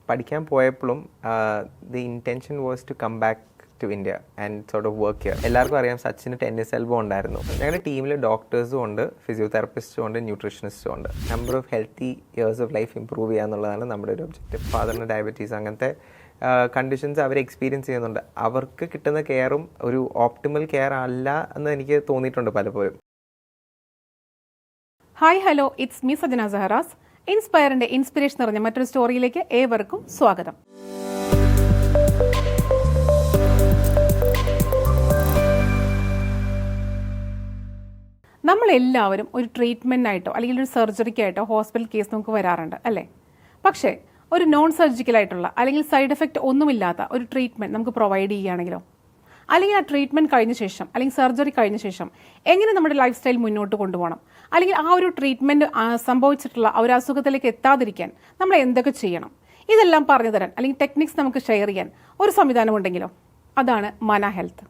പഠിക്കാൻ പോയപ്പോഴും the intention was to come back to India and sort of work here. എല്ലാവർക്കും അറിയാം സച്ചിന് tennis elbow ഉണ്ടായിരുന്നു. ഞങ്ങളുടെ ടീമിൽ ഡോക്ടേഴ്സും ഉണ്ട്, ഫിസിയോതെറാപ്പിസ്റ്റും ഉണ്ട്, ന്യൂട്രീഷനിസ്റ്റും ഉണ്ട്. Number of healthy years of life improve ചെയ്യുക എന്നുള്ളതാണ് നമ്മുടെ ഒരു ഒബ്ജക്റ്റീവ്. ഫാദറിന് ഡയബറ്റീസ് അങ്ങനത്തെ കണ്ടീഷൻസ് അവർ എക്സ്പീരിയൻസ് ചെയ്യുന്നുണ്ട്. അവർക്ക് കിട്ടുന്ന കെയറും ഒരു ഓപ്റ്റിമൽ കെയർ അല്ല എന്ന് എനിക്ക് തോന്നിയിട്ടുണ്ട് പലപ്പോഴും. Hi hello, it's me Sajana Saharas. ഇൻസ്പയറിന്റെ ഇൻസ്പിറേഷൻ നിറഞ്ഞ മറ്റൊരു സ്റ്റോറിയിലേക്ക് ഏവർക്കും സ്വാഗതം. നമ്മളെല്ലാവരും ഒരു ട്രീറ്റ്മെൻറ്റിനായിട്ടോ അല്ലെങ്കിൽ ഒരു സർജറിക്കായിട്ടോ ഹോസ്പിറ്റൽ കേസ് നമുക്ക് വരാറുണ്ട് അല്ലേ? പക്ഷേ ഒരു നോൺ സർജിക്കലായിട്ടുള്ള അല്ലെങ്കിൽ സൈഡ് എഫക്റ്റ് ഒന്നുമില്ലാത്ത ഒരു ട്രീറ്റ്മെൻറ്റ് നമുക്ക് പ്രൊവൈഡ് ചെയ്യുകയാണെങ്കിലോ, അല്ലെങ്കിൽ ആ ട്രീറ്റ്മെൻറ്റ് കഴിഞ്ഞ ശേഷം അല്ലെങ്കിൽ സർജറി കഴിഞ്ഞ ശേഷം എങ്ങനെ നമ്മുടെ ലൈഫ് സ്റ്റൈൽ മുന്നോട്ട് കൊണ്ടുപോകണം, അല്ലെങ്കിൽ ആ ഒരു ട്രീറ്റ്മെൻറ്റ് സംഭവിച്ചിട്ടുള്ള ഒരു അസുഖത്തിലേക്ക് എത്താതിരിക്കാൻ നമ്മൾ എന്തൊക്കെ ചെയ്യണം, ഇതെല്ലാം പറഞ്ഞു തരാൻ അല്ലെങ്കിൽ ടെക്നിക്സ് നമുക്ക് ഷെയർ ചെയ്യാൻ ഒരു സംവിധാനം ഉണ്ടെങ്കിലോ, അതാണ് മന ഹെൽത്ത്.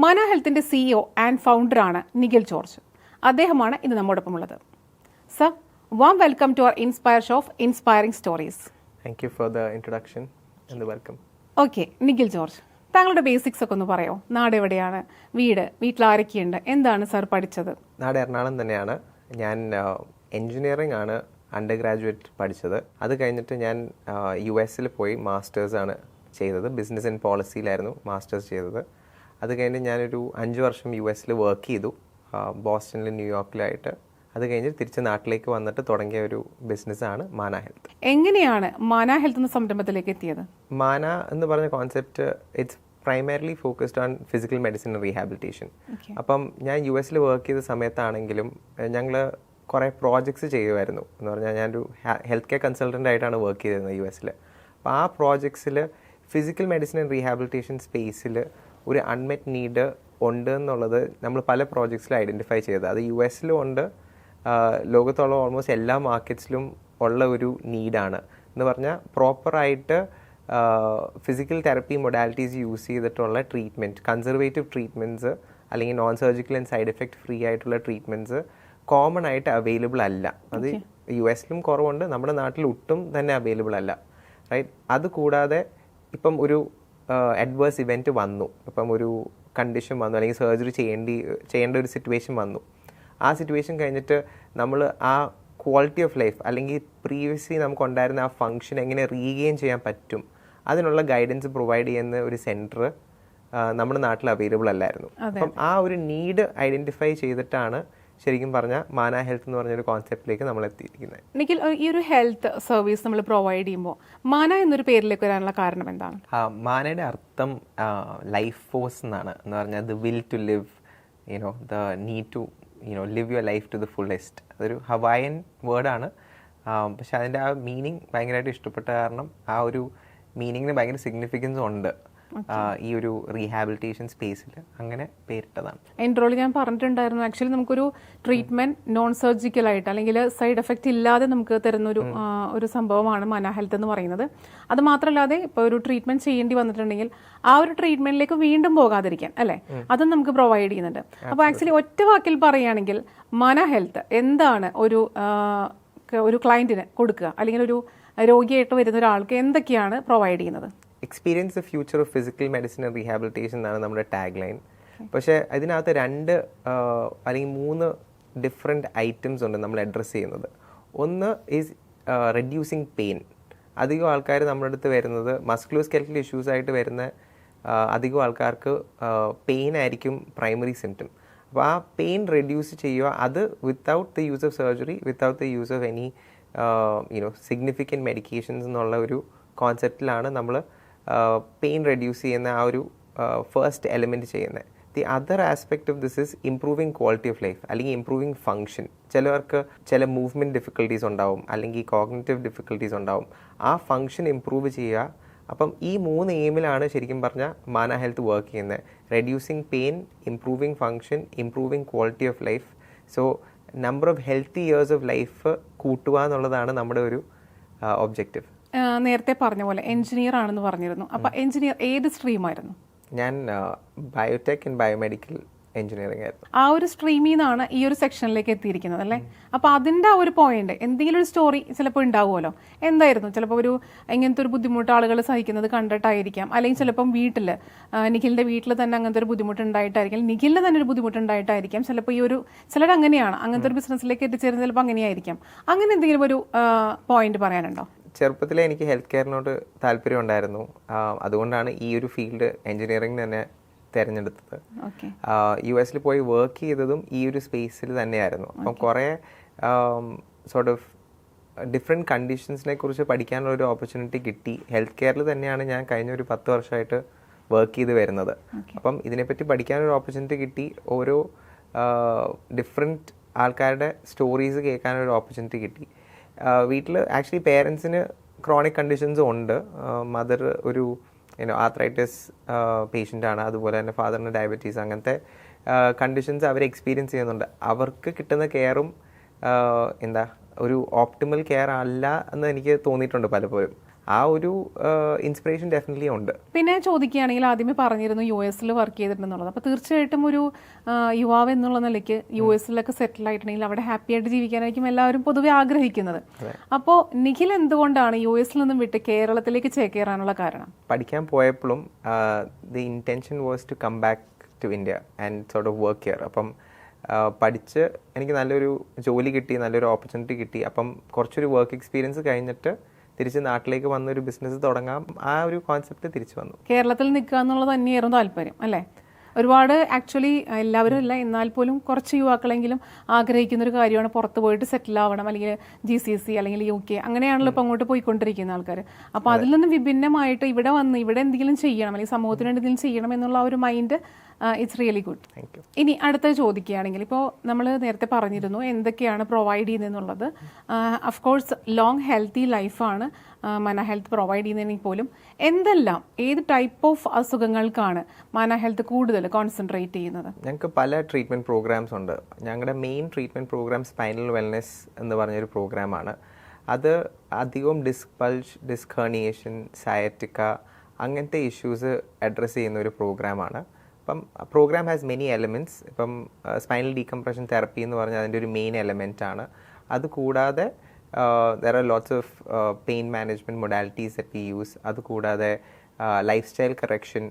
മന ഹെൽത്തിൻ്റെ CEO ആൻഡ് ഫൗണ്ടറാണ് നിഖിൽ ജോർജ്. അദ്ദേഹമാണ് ഇന്ന് നമ്മോടൊപ്പം ഉള്ളത്. Sir, warm welcome to our inspire show of inspiring stories. Thank you for the introduction and welcome. Okay, Nikhil George, താങ്കളുടെ ബേസിക്സ് ഒക്കെ ഒന്ന് പറയോ? നാട് എവിടെയാണ്, വീട്ടിൽ ആരൊക്കെയുണ്ട്, എന്താണ് സാർ പഠിച്ചത്? നാട് എറണാകുളം തന്നെയാണ്. ഞാൻ എൻജിനീയറിംഗ് ആണ് അണ്ടർ ഗ്രാജുവേറ്റ് പഠിച്ചത്. അത് കഴിഞ്ഞിട്ട് ഞാൻ US പോയി മാസ്റ്റേഴ്സാണ് ചെയ്തത്. ബിസിനസ് ആൻഡ് പോളിസിയിലായിരുന്നു മാസ്റ്റേഴ്സ് ചെയ്തത്. അത് കഴിഞ്ഞ് ഞാനൊരു 5 വർഷം US വർക്ക് ചെയ്തു, ബോസ്റ്റണിലും ന്യൂയോർക്കിലായിട്ട്. അത് കഴിഞ്ഞ് തിരിച്ച് നാട്ടിലേക്ക് വന്നിട്ട് തുടങ്ങിയ ഒരു ബിസിനസ്സാണ് മാന ഹെൽത്ത്. എങ്ങനെയാണ് മാന ഹെൽത്ത് എന്ന സംരംഭത്തിലേക്ക് എത്തിയത്? മാന എന്ന് പറഞ്ഞ concept it's primarily focused on physical medicine and rehabilitation. അപ്പം ഞാൻ US വർക്ക് ചെയ്ത സമയത്താണെങ്കിലും ഞങ്ങൾ കുറേ പ്രോജക്ട്സ് ചെയ്യുമായിരുന്നു. എന്ന് പറഞ്ഞാൽ ഞാനൊരു ഹെൽത്ത് കെയർ കൺസൾട്ടൻ്റ് ആയിട്ടാണ് വർക്ക് ചെയ്തിരുന്നത് US. അപ്പോൾ ആ പ്രോജക്ട്സിൽ ഫിസിക്കൽ മെഡിസിൻ ആൻഡ് റീഹാബിലിറ്റേഷൻ സ്പേസിൽ ഒരു അൺമെറ്റ് നീഡ് ഉണ്ട് എന്നുള്ളത് നമ്മൾ പല പ്രോജക്ട്സിലും ഐഡൻറ്റിഫൈ ചെയ്തത്. അത് US ഉണ്ട്, ലോകത്തുള്ള ഓൾമോസ്റ്റ് എല്ലാ മാർക്കറ്റ്സിലും ഉള്ള ഒരു നീഡാണ്. എന്ന് പറഞ്ഞാൽ പ്രോപ്പറായിട്ട് ഫിസിക്കൽ തെറപ്പി മൊഡാലിറ്റീസ് യൂസ് ചെയ്തിട്ടുള്ള ട്രീറ്റ്മെൻറ്റ്, കൺസർവേറ്റീവ് ട്രീറ്റ്മെൻറ്റ്സ് അല്ലെങ്കിൽ non surgical and side effect free ആയിട്ടുള്ള ട്രീറ്റ്മെൻറ്റ്സ് കോമൺ ആയിട്ട് അവൈലബിൾ അല്ല. അത് US കുറവുണ്ട്, നമ്മുടെ നാട്ടിൽ ഒട്ടും തന്നെ അവൈലബിൾ അല്ല, റൈറ്റ്? അതുകൂടാതെ ഇപ്പം ഒരു അഡ്വേഴ്സ് ഇവൻറ്റ് വന്നു, ഇപ്പം ഒരു കണ്ടീഷൻ വന്നു അല്ലെങ്കിൽ സർജറി ചെയ്യേണ്ട ഒരു സിറ്റുവേഷൻ വന്നു. ആ സിറ്റുവേഷൻ കഴിഞ്ഞിട്ട് നമ്മൾ ആ ക്വാളിറ്റി ഓഫ് ലൈഫ് അല്ലെങ്കിൽ പ്രീവിയസ്ലി നമുക്കുണ്ടായിരുന്ന ആ ഫംഗ്ഷൻ എങ്ങനെ റീഗെയിൻ ചെയ്യാൻ പറ്റും, അതിനുള്ള ഗൈഡൻസ് പ്രൊവൈഡ് ചെയ്യുന്ന ഒരു സെൻറ്റർ നമ്മുടെ നാട്ടിൽ അവൈലബിൾ അല്ലായിരുന്നു. അപ്പം ആ ഒരു നീഡ് ഐഡൻറ്റിഫൈ ചെയ്തിട്ടാണ് ശരിക്കും പറഞ്ഞാൽ മാന ഹെൽത്ത് എന്ന് പറഞ്ഞൊരു കോൺസെപ്റ്റിലേക്ക് നമ്മൾ എത്തിയിരിക്കുന്നത്. നിഖിൽ, ഈ ഒരു ഹെൽത്ത് സർവീസ് നമ്മൾ പ്രൊവൈഡ് ചെയ്യുമ്പോൾ മാന എന്നൊരു പേരിലേക്ക് വരാനുള്ള കാരണം എന്താണ്? മാനയുടെ അർത്ഥം ലൈഫ് ഫോഴ്സ് എന്നാണ്. എന്ന് പറഞ്ഞാൽ the will to live, the need to live your life to the fullest. അതൊരു ഹവായൻ വേർഡാണ്. പക്ഷെ അതിൻ്റെ ആ മീനിങ് ഭയങ്കരമായിട്ട് ഇഷ്ടപ്പെട്ട കാരണം ആ ഒരു മീനിങ്ങിന് ഭയങ്കര സിഗ്നിഫിക്കൻസ് ഉണ്ട് ഈ ഒരു റീഹാബിലിറ്റേഷൻ സ്പേസിൽ. അങ്ങനെ പേരിട്ടതാണ്. ഇൻട്രോയിൽ ഞാൻ പറഞ്ഞിട്ടുണ്ടായിരുന്നു, ആക്ച്വലി നമുക്കൊരു ട്രീറ്റ്മെന്റ് നോൺ സർജിക്കൽ ആയിട്ട് അല്ലെങ്കിൽ സൈഡ് എഫക്റ്റ് ഇല്ലാതെ നമുക്ക് തരുന്ന ഒരു സംഭവമാണ് മന ഹെൽത്ത് എന്ന് പറയുന്നത്. അത് മാത്രമല്ലാതെ ഇപ്പോൾ ഒരു ട്രീറ്റ്മെന്റ് ചെയ്യേണ്ടി വന്നിട്ടുണ്ടെങ്കിൽ ആ ഒരു ട്രീറ്റ്മെന്റിലേക്ക് വീണ്ടും പോകാതിരിക്കാൻ അല്ലേ, അതും നമുക്ക് പ്രൊവൈഡ് ചെയ്യുന്നുണ്ട്. അപ്പോൾ ആക്ച്വലി ഒറ്റ വാക്കിൽ പറയുകയാണെങ്കിൽ മന ഹെൽത്ത് എന്താണ് ഒരു ക്ലയന്റിന് കൊടുക്കുക, അല്ലെങ്കിൽ ഒരു രോഗിയായിട്ട് വരുന്ന ഒരാൾക്ക് എന്തൊക്കെയാണ് പ്രൊവൈഡ് ചെയ്യുന്നത്? Experience the future of physical medicine and rehabilitation എന്നാണ് നമ്മുടെ ടാഗ് ലൈൻ. പക്ഷേ അതിനകത്ത് 2 അല്ലെങ്കിൽ 3 ഡിഫറെൻറ്റ് ഐറ്റംസ് ഉണ്ട് നമ്മൾ അഡ്രസ്സ് ചെയ്യുന്നത്. ഒന്ന് ഈസ് റെഡ്യൂസിങ് പെയിൻ. അധികം ആൾക്കാർ നമ്മുടെ അടുത്ത് വരുന്നത് മസ്കുലോസ്കെലറ്റൽ ഇഷ്യൂസ് ആയിട്ട് വരുന്ന അധികം ആൾക്കാർക്ക് പെയിൻ ആയിരിക്കും പ്രൈമറി സിംറ്റം. അപ്പോൾ ആ പെയിൻ റെഡ്യൂസ് ചെയ്യുക, അത് without the use of surgery, without the use of any significant medications എന്നുള്ള ഒരു കോൺസെപ്റ്റിലാണ് നമ്മൾ പെയിൻ റെഡ്യൂസ് ചെയ്യുന്ന ആ ഒരു ഫസ്റ്റ് എലിമെൻറ്റ് ചെയ്യുന്നത്. The other aspect of this is improving quality of life അല്ലെങ്കിൽ ഇംപ്രൂവിങ് ഫങ്ഷൻ. ചിലവർക്ക് ചില മൂവ്മെൻറ്റ് ഡിഫിക്കൽട്ടീസ് ഉണ്ടാവും, അല്ലെങ്കിൽ കോഗ്നിറ്റീവ് ഡിഫിക്കൽട്ടീസ് ഉണ്ടാവും. ആ ഫങ്ഷൻ ഇംപ്രൂവ് ചെയ്യുക. അപ്പം ഈ 3 എയിമിലാണ് ശരിക്കും പറഞ്ഞാൽ മാന ഹെൽത്ത് വർക്ക് ചെയ്യുന്നത്. Reducing pain, improving function, improving quality of life. So number of healthy years of life കൂട്ടുക എന്നുള്ളതാണ് നമ്മുടെ ഒരു ഒബ്ജക്റ്റീവ്. നേരത്തെ പറഞ്ഞ പോലെ എഞ്ചിനീയർ ആണെന്ന് പറഞ്ഞിരുന്നു. അപ്പോൾ എഞ്ചിനീയർ ഏത് സ്ട്രീമായിരുന്നു? ഞാൻ ബയോടെക് ആൻഡ് ബയോമെഡിക്കൽ എഞ്ചിനീയറിംഗ് ആയിരുന്നു. ആ ഒരു സ്ട്രീമിൽ നിന്നാണ് ഈ ഒരു സെക്ഷനിലേക്ക് എത്തിയിരിക്കുന്നത് അല്ലേ? അപ്പോൾ അതിൻ്റെ ആ ഒരു പോയിന്റ് എന്തെങ്കിലും ഒരു സ്റ്റോറി ചിലപ്പോൾ ഉണ്ടാവുമല്ലോ. എന്തായിരുന്നു ചിലപ്പോൾ ഒരു ഇങ്ങനത്തെ ഒരു ബുദ്ധിമുട്ട് ആളുകൾ സഹിക്കുന്നത് കണ്ടിട്ടായിരിക്കാം, അല്ലെങ്കിൽ ചിലപ്പം വീട്ടിൽ നിഖിലിൻ്റെ വീട്ടിൽ തന്നെ അങ്ങനത്തെ ഒരു ബുദ്ധിമുട്ടുണ്ടായിട്ടായിരിക്കും, നിഖിലിന് തന്നെ ഒരു ബുദ്ധിമുട്ടുണ്ടായിട്ടായിരിക്കാം. ചിലപ്പോൾ ഈ ഒരു ചിലരങ്ങനെയാണ്, അങ്ങനത്തെ ഒരു ബിസിനസ്സിലേക്ക് എത്തിച്ചേരുന്നത് ചിലപ്പോൾ അങ്ങനെയായിരിക്കാം. അങ്ങനെ എന്തെങ്കിലും ഒരു പോയിന്റ് പറയാനുണ്ടോ? ചെറുപ്പത്തിലെ എനിക്ക് ഹെൽത്ത് കെയറിനോട് താല്പര്യം ഉണ്ടായിരുന്നു. അതുകൊണ്ടാണ് ഈ ഒരു ഫീൽഡ് എഞ്ചിനീയറിംഗ് തന്നെ തിരഞ്ഞെടുത്തത്. US പോയി വർക്ക് ചെയ്തതും ഈ ഒരു സ്പേസിൽ തന്നെയായിരുന്നു. അപ്പം കുറേ സോർട്ട് ഓഫ് ഡിഫറെൻറ്റ് കണ്ടീഷൻസിനെ കുറിച്ച് പഠിക്കാനുള്ള ഒരു ഓപ്പർച്യൂണിറ്റി കിട്ടി. ഹെൽത്ത് കെയറിൽ തന്നെയാണ് ഞാൻ കഴിഞ്ഞ ഒരു 10 വർഷമായിട്ട് വർക്ക് ചെയ്ത് വരുന്നത്. അപ്പം ഇതിനെപ്പറ്റി പഠിക്കാനൊരു ഓപ്പർച്യൂണിറ്റി കിട്ടി. ഓരോ ഡിഫറെൻറ്റ് ആൾക്കാരുടെ സ്റ്റോറീസ് കേൾക്കാനൊരു ഓപ്പർച്യൂണിറ്റി കിട്ടി. വീട്ടിൽ ആക്ച്വലി പേരൻസിന് ക്രോണിക് കണ്ടീഷൻസും ഉണ്ട്. മദർ ഒരു ആർത്രൈറ്റിസ് പേഷ്യൻ്റ് ആണ്, അതുപോലെ തന്നെ ഫാദറിന് ഡയബറ്റീസ്, അങ്ങനത്തെ കണ്ടീഷൻസ് അവർ എക്സ്പീരിയൻസ് ചെയ്യുന്നുണ്ട്. അവർക്ക് കിട്ടുന്ന കെയറും ഒരു ഓപ്റ്റിമൽ കെയർ അല്ല എന്ന് എനിക്ക് തോന്നിയിട്ടുണ്ട് പലപ്പോഴും. ആ ഒരു ഇൻസ്പിറേഷൻ ഡെഫിനറ്റ്ലി ഉണ്ട്. പിന്നെ ചോദിക്കുകയാണെങ്കിൽ ആദ്യമേ പറഞ്ഞിരുന്നു US വർക്ക് ചെയ്തിട്ടുണ്ടെന്നുള്ളത്. അപ്പോൾ തീർച്ചയായിട്ടും ഒരു യുവാവ് എന്നുള്ള നിലയ്ക്ക് US സെറ്റിൽ ആയിട്ടുണ്ടെങ്കിൽ അവിടെ ഹാപ്പി ആയിട്ട് ജീവിക്കാനായിരിക്കും എല്ലാവരും പൊതുവെ ആഗ്രഹിക്കുന്നത്. അപ്പോൾ നിഖിൽ എന്തുകൊണ്ടാണ് US നിന്നും വിട്ട് കേരളത്തിലേക്ക് ചേക്കേറാനുള്ള കാരണം? പഠിക്കാൻ പോയപ്പോഴും the intention was to come back to India and sort of work here. അപ്പം പഠിച്ച് എനിക്ക് നല്ലൊരു ജോലി കിട്ടി, നല്ലൊരു ഓപ്പർച്യൂണിറ്റി കിട്ടി. അപ്പം കുറച്ചൊരു വർക്ക് എക്സ്പീരിയൻസ് കഴിഞ്ഞിട്ട് തിരിച്ച് നാട്ടിലേക്ക് വന്നൊരു ബിസിനസ് തുടങ്ങാം, ആ ഒരു കോൺസെപ്റ്റ് തിരിച്ചു വന്നു. കേരളത്തിൽ നിൽക്കുക എന്നുള്ളത് തന്നെയായിരുന്നു താല്പര്യം അല്ലേ? ഒരുപാട് ആക്ച്വലി എല്ലാവരും ഇല്ല, എന്നാൽ പോലും കുറച്ച് യുവാക്കളെങ്കിലും ആഗ്രഹിക്കുന്ന ഒരു കാര്യമാണ് പുറത്ത് പോയിട്ട് സെറ്റിൽ ആവണം, അല്ലെങ്കിൽ GCC അല്ലെങ്കിൽ UK അങ്ങനെയാണല്ലോ ഇപ്പോൾ അങ്ങോട്ട് പോയിക്കൊണ്ടിരിക്കുന്ന ആൾക്കാർ. അപ്പോൾ അതിൽ നിന്നും വിഭിന്നമായിട്ട് ഇവിടെ വന്ന് ഇവിടെ എന്തെങ്കിലും ചെയ്യണം, അല്ലെങ്കിൽ സമൂഹത്തിന് വേണ്ടി എന്തെങ്കിലും ചെയ്യണം എന്നുള്ള ആ ഒരു മൈൻഡ് ഇറ്റ്സ് റിയലി ഗുഡ്. ഇനി അടുത്ത ചോദിക്കുകയാണെങ്കിൽ, ഇപ്പോൾ നമ്മൾ നേരത്തെ പറഞ്ഞിരുന്നു എന്തൊക്കെയാണ് പ്രൊവൈഡ് ചെയ്യുന്നതെന്നുള്ളത്. അഫ്കോഴ്സ് ലോങ് ഹെൽത്തി ലൈഫാണ് മന ഹെൽത്ത് പ്രൊവൈഡ് ചെയ്യുന്നതിന് പോലും എന്തെല്ലാം ഏത് ടൈപ്പ് ഓഫ് അസുഖങ്ങൾക്കാണ് മന ഹെൽത്ത് കൂടുതൽ കോൺസെൻട്രേറ്റ് ചെയ്യുന്നത്? ഞങ്ങൾക്ക് പല ട്രീറ്റ്മെൻറ്റ് പ്രോഗ്രാംസ് ഉണ്ട്. ഞങ്ങളുടെ main treatment program spinal wellness എന്ന് പറഞ്ഞൊരു പ്രോഗ്രാമാണ്. അത് അധികവും disc bulge, disc herniation, sciatica അങ്ങനത്തെ ഇഷ്യൂസ് അഡ്രസ്സ് ചെയ്യുന്ന ഒരു പ്രോഗ്രാമാണ്. അപ്പം പ്രോഗ്രാം ഹാസ് മെനി എലമെൻറ്റ്സ്. ഇപ്പം സ്പൈനൽ ഡീകംപ്രഷൻ തെറപ്പി എന്ന് പറഞ്ഞാൽ അതിൻ്റെ ഒരു മെയിൻ എലമെൻ്റ് ആണ്. അതുകൂടാതെ there are lots of pain management modalities that we use. അതുകൂടാതെ lifestyle correction,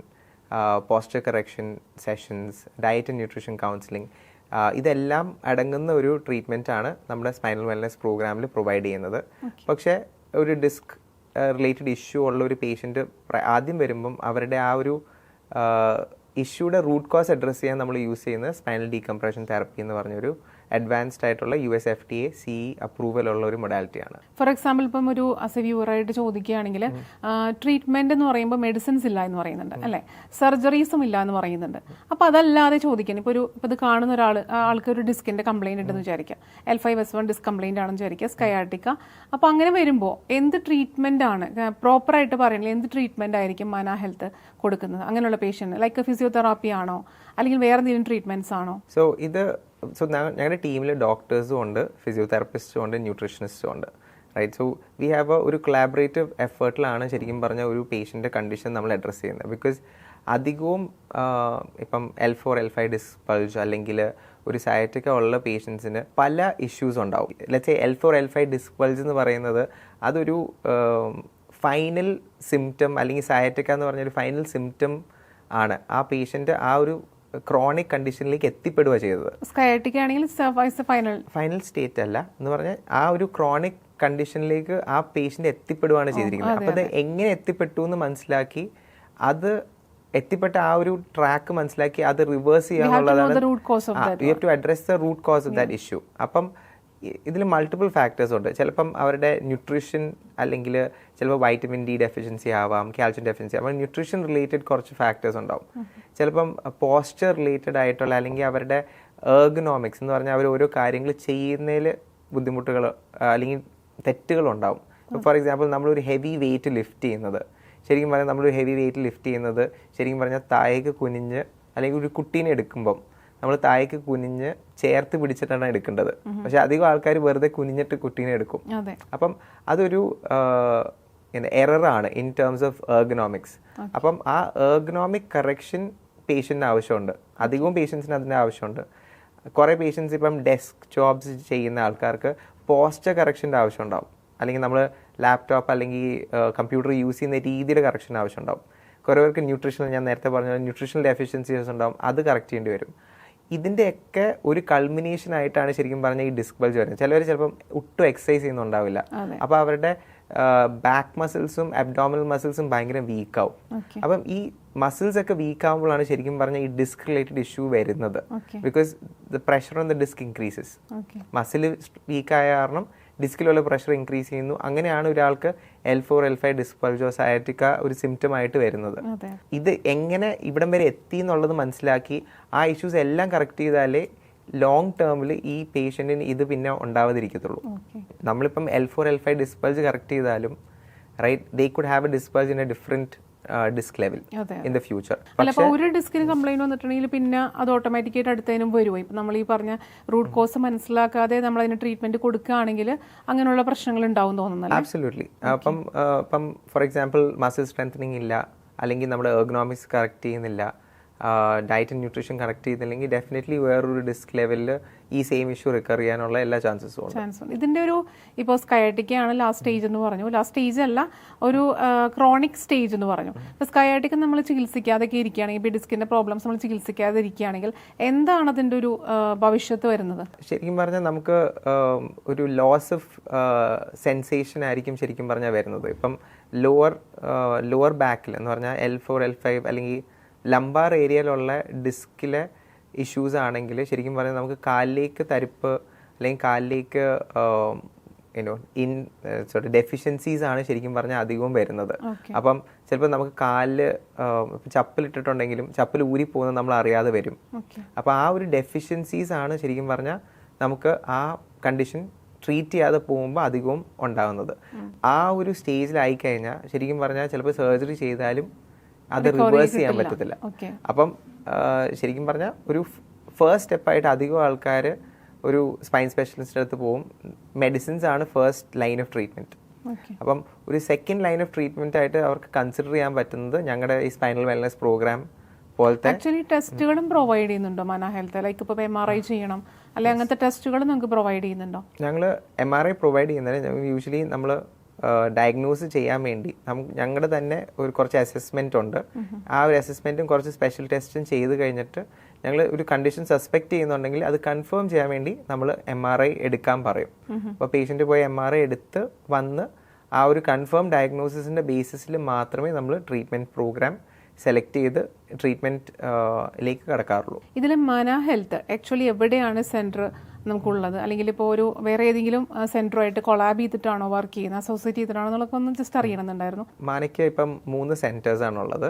posture correction sessions, diet and nutrition counseling, ഇതെല്ലാം അടങ്ങുന്ന ഒരു ട്രീറ്റ്മെൻ്റ് ആണ് നമ്മുടെ സ്പൈനൽ വെൽനെസ് പ്രോഗ്രാമിൽ പ്രൊവൈഡ് ചെയ്യുന്നത്. പക്ഷേ ഒരു ഡിസ്ക് റിലേറ്റഡ് ഇഷ്യൂ ഉള്ള ഒരു പേഷ്യൻ്റ് ആദ്യം വരുമ്പം അവരുടെ ആ ഒരു ഇഷ്യൂയുടെ റൂട്ട് കോസ് അഡ്രസ്സ് ചെയ്യാൻ നമ്മൾ യൂസ് ചെയ്യുന്നത് സ്പൈനൽ ഡീകംപ്രഷൻ തെറപ്പി എന്ന് പറഞ്ഞൊരു അഡ്വാൻസ്ഡ് ആയിട്ടുള്ള US FDA CE അപ്രൂവൽ ഉള്ള ഒരു മൊഡാലിറ്റിയാണ്. ഫോർ എക്സാമ്പിൾ ഇപ്പം ഒരു വ്യൂവറായിട്ട് ചോദിക്കുകയാണെങ്കിൽ ട്രീറ്റ്മെന്റ് എന്ന് പറയുമ്പോൾ മെഡിസിൻസ് ഇല്ല എന്ന് പറയുന്നുണ്ട് അല്ലേ, സർജറീസും ഇല്ല എന്ന് പറയുന്നുണ്ട്. അപ്പോൾ അതല്ലാതെ ചോദിക്കാൻ ഇപ്പോൾ ഇത് കാണുന്ന ആൾക്ക് ഒരു ഡിസ്കിന്റെ കംപ്ലൈന്റ് ഉണ്ടെന്ന് വിചാരിക്കുക, L5S1 ഡിസ്ക് കംപ്ലൈന്റ് ആണെന്ന് വിചാരിക്കുക, സ്കയാട്ടിക്ക. അപ്പോൾ അങ്ങനെ വരുമ്പോൾ എന്ത് ട്രീറ്റ്മെന്റ് ആണ് പ്രോപ്പറായിട്ട് പറയുന്നത്, എന്ത് ട്രീറ്റ്മെന്റ് ആയിരിക്കും മന ഹെൽത്ത് കൊടുക്കുന്നത് അങ്ങനെയുള്ള പേഷ്യന്റ്? ലൈക്ക് ഫിസിയോതെറാപ്പി ആണോ അല്ലെങ്കിൽ വേറെ എന്തെങ്കിലും ട്രീറ്റ്മെന്റ്സ് ആണോ? ഞങ്ങളുടെ ടീമിൽ ഡോക്ടേഴ്സും ഉണ്ട്, ഫിസിയോതെറാപ്പിസ്റ്റും ഉണ്ട്, ന്യൂട്രീഷനിസ്റ്റും ഉണ്ട്. റൈറ്റ്. സോ വി ഹാവ് ഒരു കൊളാബറേറ്റീവ് എഫേർട്ടിലാണ് ശരിക്കും പറഞ്ഞ ഒരു പേഷ്യൻ്റെ കണ്ടീഷൻ നമ്മൾ അഡ്രസ്സ് ചെയ്യുന്നത്. ബിക്കോസ് അധികവും ഇപ്പം L4, L5 ഡിസ്ക് ബൾജ് അല്ലെങ്കിൽ ഒരു സയറ്റിക്ക ഉള്ള പേഷ്യൻസിന് പല ഇഷ്യൂസ് ഉണ്ടാവും. Let's say L4, L5 disc bulge എന്ന് പറയുന്നത് അതൊരു ഫൈനൽ സിംറ്റം, അല്ലെങ്കിൽ സയറ്റിക്ക എന്ന് പറഞ്ഞൊരു ഫൈനൽ സിംറ്റം ആണ്. ആ പേഷ്യൻ്റ് ആ ഒരു ക്രോണിക് കണ്ടീഷനിലേക്ക് എത്തിപ്പെടുക ചെയ്തത്. സ്കയാട്ടിക്ക ആണെങ്കിൽ ഫൈനൽ സ്റ്റേറ്റ് അല്ല എന്ന് പറഞ്ഞാൽ ആ ഒരു ക്രോണിക് കണ്ടീഷനിലേക്ക് ആ പേഷ്യൻ്റ് എത്തിപ്പെടുകയാണ് ചെയ്തിരിക്കുന്നത്. അപ്പോൾ അത് എങ്ങനെ എത്തിപ്പെട്ടു എന്ന് മനസ്സിലാക്കി, അത് എത്തിപ്പെട്ട ആ ഒരു ട്രാക്ക് മനസ്സിലാക്കി അത് റിവേഴ്സ് ചെയ്യാനുള്ളതാണ്. You have to address the root cause of that issue. അപ്പം ഇതിൽ മൾട്ടിപ്പിൾ ഫാക്ടേഴ്സ് ഉണ്ട്. ചിലപ്പം അവരുടെ ന്യൂട്രീഷൻ, അല്ലെങ്കിൽ ചിലപ്പോൾ വൈറ്റമിൻ D ഡെഫിഷ്യൻസി ആവാം, കാൽഷ്യം ഡെഫിഷ്യൻസി ആവാം. ന്യൂട്രീഷൻ റിലേറ്റഡ് കുറച്ച് ഫാക്ടേഴ്സ് ഉണ്ടാവും. ചിലപ്പം പോസ്ചർ റിലേറ്റഡ് ആയിട്ടുള്ള, അല്ലെങ്കിൽ അവരുടെ എർഗണോമിക്സ് എന്ന് പറഞ്ഞാൽ അവർ ഓരോ കാര്യങ്ങൾ ചെയ്യുന്നതിൽ ബുദ്ധിമുട്ടുകൾ അല്ലെങ്കിൽ തെറ്റുകളുണ്ടാവും. ഫോർ എക്സാമ്പിൾ നമ്മളൊരു ഹെവി വെയിറ്റ് ലിഫ്റ്റ് ചെയ്യുന്നത്, ശരിക്കും പറഞ്ഞാൽ നമ്മളൊരു ഹെവി വെയിറ്റ് ലിഫ്റ്റ് ചെയ്യുന്നത് ശരിക്കും പറഞ്ഞാൽ താഴേക്ക് കുനിഞ്ഞ്, അല്ലെങ്കിൽ ഒരു കുട്ടീനെ എടുക്കുമ്പം നമ്മൾ താഴേക്ക് കുനിഞ്ഞ് ചേർത്ത് പിടിച്ചിട്ടാണ് എടുക്കേണ്ടത്. പക്ഷെ അധികം ആൾക്കാർ വെറുതെ കുനിഞ്ഞിട്ട് കുട്ടീനെ എടുക്കും. അപ്പം അതൊരു എററാണ് ഇൻ ടേംസ് ഓഫ് എർഗണോമിക്സ്. അപ്പം ആ എർഗണോമിക് കറക്ഷൻ പേഷ്യന്റിന് ആവശ്യമുണ്ട്. അധികവും പേഷ്യൻസിന് അതിൻ്റെ ആവശ്യമുണ്ട്. കുറേ പേഷ്യൻസ് ഇപ്പം ഡെസ്ക് ജോബ്സ് ചെയ്യുന്ന ആൾക്കാർക്ക് പോസ്റ്റർ കറക്ഷൻ്റെ ആവശ്യം ഉണ്ടാവും, അല്ലെങ്കിൽ നമ്മൾ ലാപ്ടോപ്പ് അല്ലെങ്കിൽ കമ്പ്യൂട്ടർ യൂസ് ചെയ്യുന്ന രീതിയുടെ കറക്ഷൻ ആവശ്യമുണ്ടാവും. കുറേ പേർക്ക് ന്യൂട്രീഷണൽ, ഞാൻ നേരത്തെ പറഞ്ഞ ന്യൂട്രീഷണൽ ഡെഫിഷ്യൻസീസ് ഉണ്ടാവും, അത് കറക്റ്റ് ചെയ്യേണ്ടി വരും. ഇതിൻ്റെയൊക്കെ ഒരു കൾമിനേഷൻ ആയിട്ടാണ് ശരിക്കും പറഞ്ഞാൽ ഈ ഡിസ്ക് ബൾജ് വരുന്നത്. ചിലവർ ചിലപ്പം ഒട്ടും എക്സസൈസ് ചെയ്യുന്നുണ്ടാവില്ല, അപ്പോൾ അവരുടെ ബാക്ക് മസിൽസും അബ്ഡോമിനൽ മസിൽസും ഭയങ്കര വീക്കാവും. അപ്പം ഈ മസിൽസ് ഒക്കെ വീക്ക് ആകുമ്പോഴാണ് ശരിക്കും പറഞ്ഞാൽ ഈ ഡിസ്ക് റിലേറ്റഡ് ഇഷ്യൂ വരുന്നത്. Because the pressure on the disc increases. Muscle വീക്കായ കാരണം ഡിസ്കിലുള്ള പ്രഷർ ഇൻക്രീസ് ചെയ്യുന്നു. അങ്ങനെയാണ് ഒരാൾക്ക് L4, L5 ഡിസ്ക് ബൾജോ സയാറ്റിക്ക ഒരു സിംറ്റം ആയിട്ട് വരുന്നത്. ഇത് എങ്ങനെ ഇവിടം വരെ എത്തി എന്നുള്ളത് മനസ്സിലാക്കി ആ ഇഷ്യൂസ് എല്ലാം കറക്റ്റ് ചെയ്താലേ ലോങ് ടേമിൽ ഈ പേഷ്യൻറ്റിന് ഇത് പിന്നെ ഉണ്ടാവാതിരിക്കത്തുള്ളൂ. നമ്മളിപ്പം L4, L5 disc bulge correct ചെയ്താലും right, they could have a disc bulge in a different disc level in the future. അപ്പോൾ ഒരു ഡിസ്കിന് കംപ്ലൈന്റ് വന്നിട്ടുണ്ടെങ്കിൽ പിന്നെ അത് ഓട്ടോമാറ്റിക്കായിട്ട് അടുത്തതിനും വരുമോ? ഇപ്പം നമ്മൾ ഈ പറഞ്ഞ റൂട്ട് കോസ് മനസ്സിലാക്കാതെ നമ്മൾ അതിന് ട്രീറ്റ്മെന്റ് കൊടുക്കുകയാണെങ്കിൽ അങ്ങനെയുള്ള പ്രശ്നങ്ങൾ ഉണ്ടാവും തോന്നുന്നല്ലോ. ആബ്സല്യൂട്ട്ലി. അപ്പം ഫോർ എക്സാമ്പിൾ മസിൽ സ്ട്രെങ്തനിങ് ഇല്ല, അല്ലെങ്കിൽ നമ്മുടെ എർഗണോമിക്സ് കറക്റ്റ് ചെയ്യുന്നില്ല, ഡയറ്റ് ആൻഡ് ന്യൂട്രീഷൻ കറക്റ്റ് ചെയ്തില്ലെങ്കിൽ ഡെഫിനറ്റ്ലി വേറൊരു ഡിസ്ക് ലെവലിൽ ഈ സെയിം ഇഷ്യൂ റിക്കർ ചെയ്യാനുള്ള എല്ലാ ചാൻസസും ഉണ്ട്. ഇതിന്റെ ഒരു ഇപ്പോൾ സ്കയാറ്റിക്കയാണ് ലാസ്റ്റ് സ്റ്റേജ് എന്ന് പറഞ്ഞു. ലാസ്റ്റ് സ്റ്റേജ് അല്ല, ഒരു ക്രോണിക് സ്റ്റേജ് എന്ന് പറഞ്ഞു. സ്കയാറ്റിക്ക നമ്മൾ ചികിത്സിക്കാതൊക്കെ ഇരിക്കുകയാണെങ്കിൽ, ഇപ്പോൾ ഡിസ്കിന്റെ പ്രോബ്ലംസ് നമ്മൾ ചികിത്സിക്കാതെ ഇരിക്കുകയാണെങ്കിൽ എന്താണ് അതിന്റെ ഒരു ഭവിഷ്യത്ത് വരുന്നത്? ശരിക്കും പറഞ്ഞാൽ നമുക്ക് ഒരു ലോസ് ഓഫ് സെൻസേഷൻ ആയിരിക്കും ശരിക്കും പറഞ്ഞാൽ വരുന്നത്. ഇപ്പം ലോവർ ബാക്കിൽ എന്ന് പറഞ്ഞാൽ L4, L5 അല്ലെങ്കിൽ ലംബാർ ഏരിയയിലുള്ള ഡിസ്കിലെ ഇഷ്യൂസ് ആണെങ്കിൽ ശരിക്കും പറഞ്ഞാൽ നമുക്ക് കാലിലേക്ക് തരിപ്പ് അല്ലെങ്കിൽ കാലിലേക്ക് ഡെഫിഷ്യൻസീസ് ആണ് ശരിക്കും പറഞ്ഞാൽ അധികവും വരുന്നത്. അപ്പം ചിലപ്പോൾ നമുക്ക് കാലിൽ ചപ്പലിട്ടിട്ടുണ്ടെങ്കിലും ചപ്പൽ ഊരിപ്പോകുന്നത് നമ്മൾ അറിയാതെ വരും. അപ്പോൾ ആ ഒരു ഡെഫിഷ്യൻസീസ് ആണ് ശരിക്കും പറഞ്ഞാൽ നമുക്ക് ആ കണ്ടീഷൻ ട്രീറ്റ് ചെയ്യാതെ പോകുമ്പോൾ അധികവും ഉണ്ടാകുന്നത്. ആ ഒരു സ്റ്റേജിലായി കഴിഞ്ഞാൽ ശരിക്കും പറഞ്ഞാൽ ചിലപ്പോൾ സർജറി ചെയ്താലും അത് റിവേഴ്സ് ചെയ്യാൻ പറ്റത്തില്ല. അപ്പം ശരിക്കും പറഞ്ഞാൽ ഒരു ഫസ്റ്റ് സ്റ്റെപ്പായിട്ട് അധികം ആൾക്കാർ ഒരു സ്പൈൻ സ്പെഷ്യലിസ്റ്റിൻ്റെ അടുത്ത് പോകും. മെഡിസിൻസ് ആണ് ഫസ്റ്റ് ലൈൻ ഓഫ് ട്രീറ്റ്മെൻറ്റ്. അപ്പം ഒരു സെക്കൻഡ് ലൈൻ ഓഫ് ട്രീറ്റ്മെൻറ്റ് ആയിട്ട് അവർക്ക് കൺസിഡർ ചെയ്യാൻ പറ്റുന്നത് ഞങ്ങളുടെ ഈ സ്പൈനൽ വെൽനസ് പ്രോഗ്രാം പോലത്തെ ആക്ച്വലി ടെസ്റ്റുകളും പ്രൊവൈഡ് ചെയ്യുന്നുണ്ടോ മാന ഹെൽത്ത്? ലൈക്ക് ഇപ്പോൾ MRI ചെയ്യണം അല്ലെങ്കിൽ അങ്ങനത്തെ ടെസ്റ്റുകൾ നമുക്ക് പ്രൊവൈഡ് ചെയ്യുന്നുണ്ടോ? ഞങ്ങൾ MRI പ്രൊവൈഡ് ചെയ്യുന്നത് യൂഷ്വലി നമ്മൾ ഡയഗ്നോസ് ചെയ്യാൻ വേണ്ടി ഞങ്ങളുടെ തന്നെ ഒരു കുറച്ച് അസസ്മെൻ്റ് ഉണ്ട്. ആ ഒരു അസസ്മെൻറ്റും കുറച്ച് സ്പെഷ്യൽ ടെസ്റ്റും ചെയ്ത് കഴിഞ്ഞിട്ട് ഞങ്ങൾ ഒരു കണ്ടീഷൻ സസ്പെക്ട് ചെയ്യുന്നുണ്ടെങ്കിൽ അത് കൺഫേം ചെയ്യാൻ വേണ്ടി നമ്മൾ MRI എടുക്കാൻ പറയും. അപ്പോൾ പേഷ്യൻ്റ് പോയി MRI എടുത്ത് വന്ന് ആ ഒരു കൺഫേം ഡയഗ്നോസിസിൻ്റെ ബേസിസിൽ മാത്രമേ നമ്മൾ ട്രീറ്റ്മെൻറ്റ് പ്രോഗ്രാം സെലക്ട് ചെയ്ത് ട്രീറ്റ്മെൻറ്റിലേക്ക് കടക്കാറുള്ളൂ. ഇതിൽ മാന ഹെൽത്ത് ആക്ച്വലി എവിടെയാണ് സെൻറ്റർ നമുക്കുള്ളത്? അല്ലെങ്കിൽ ഇപ്പോൾ ഒരു വേറെ ഏതെങ്കിലും സെൻറ്ററുമായിട്ട് കൊളാബ് ചെയ്തിട്ടാണോ വർക്ക് ചെയ്യുന്നത്, അസോസിയേറ്റ് ചെയ്തിട്ടാണോ എന്നുള്ളതൊക്കെ ഒന്ന് ജസ്റ്റ് അറിയണമെന്നുണ്ടായിരുന്നു. മാനയ്ക്ക് ഇപ്പം 3 സെൻറ്റേഴ്സാണുള്ളത്.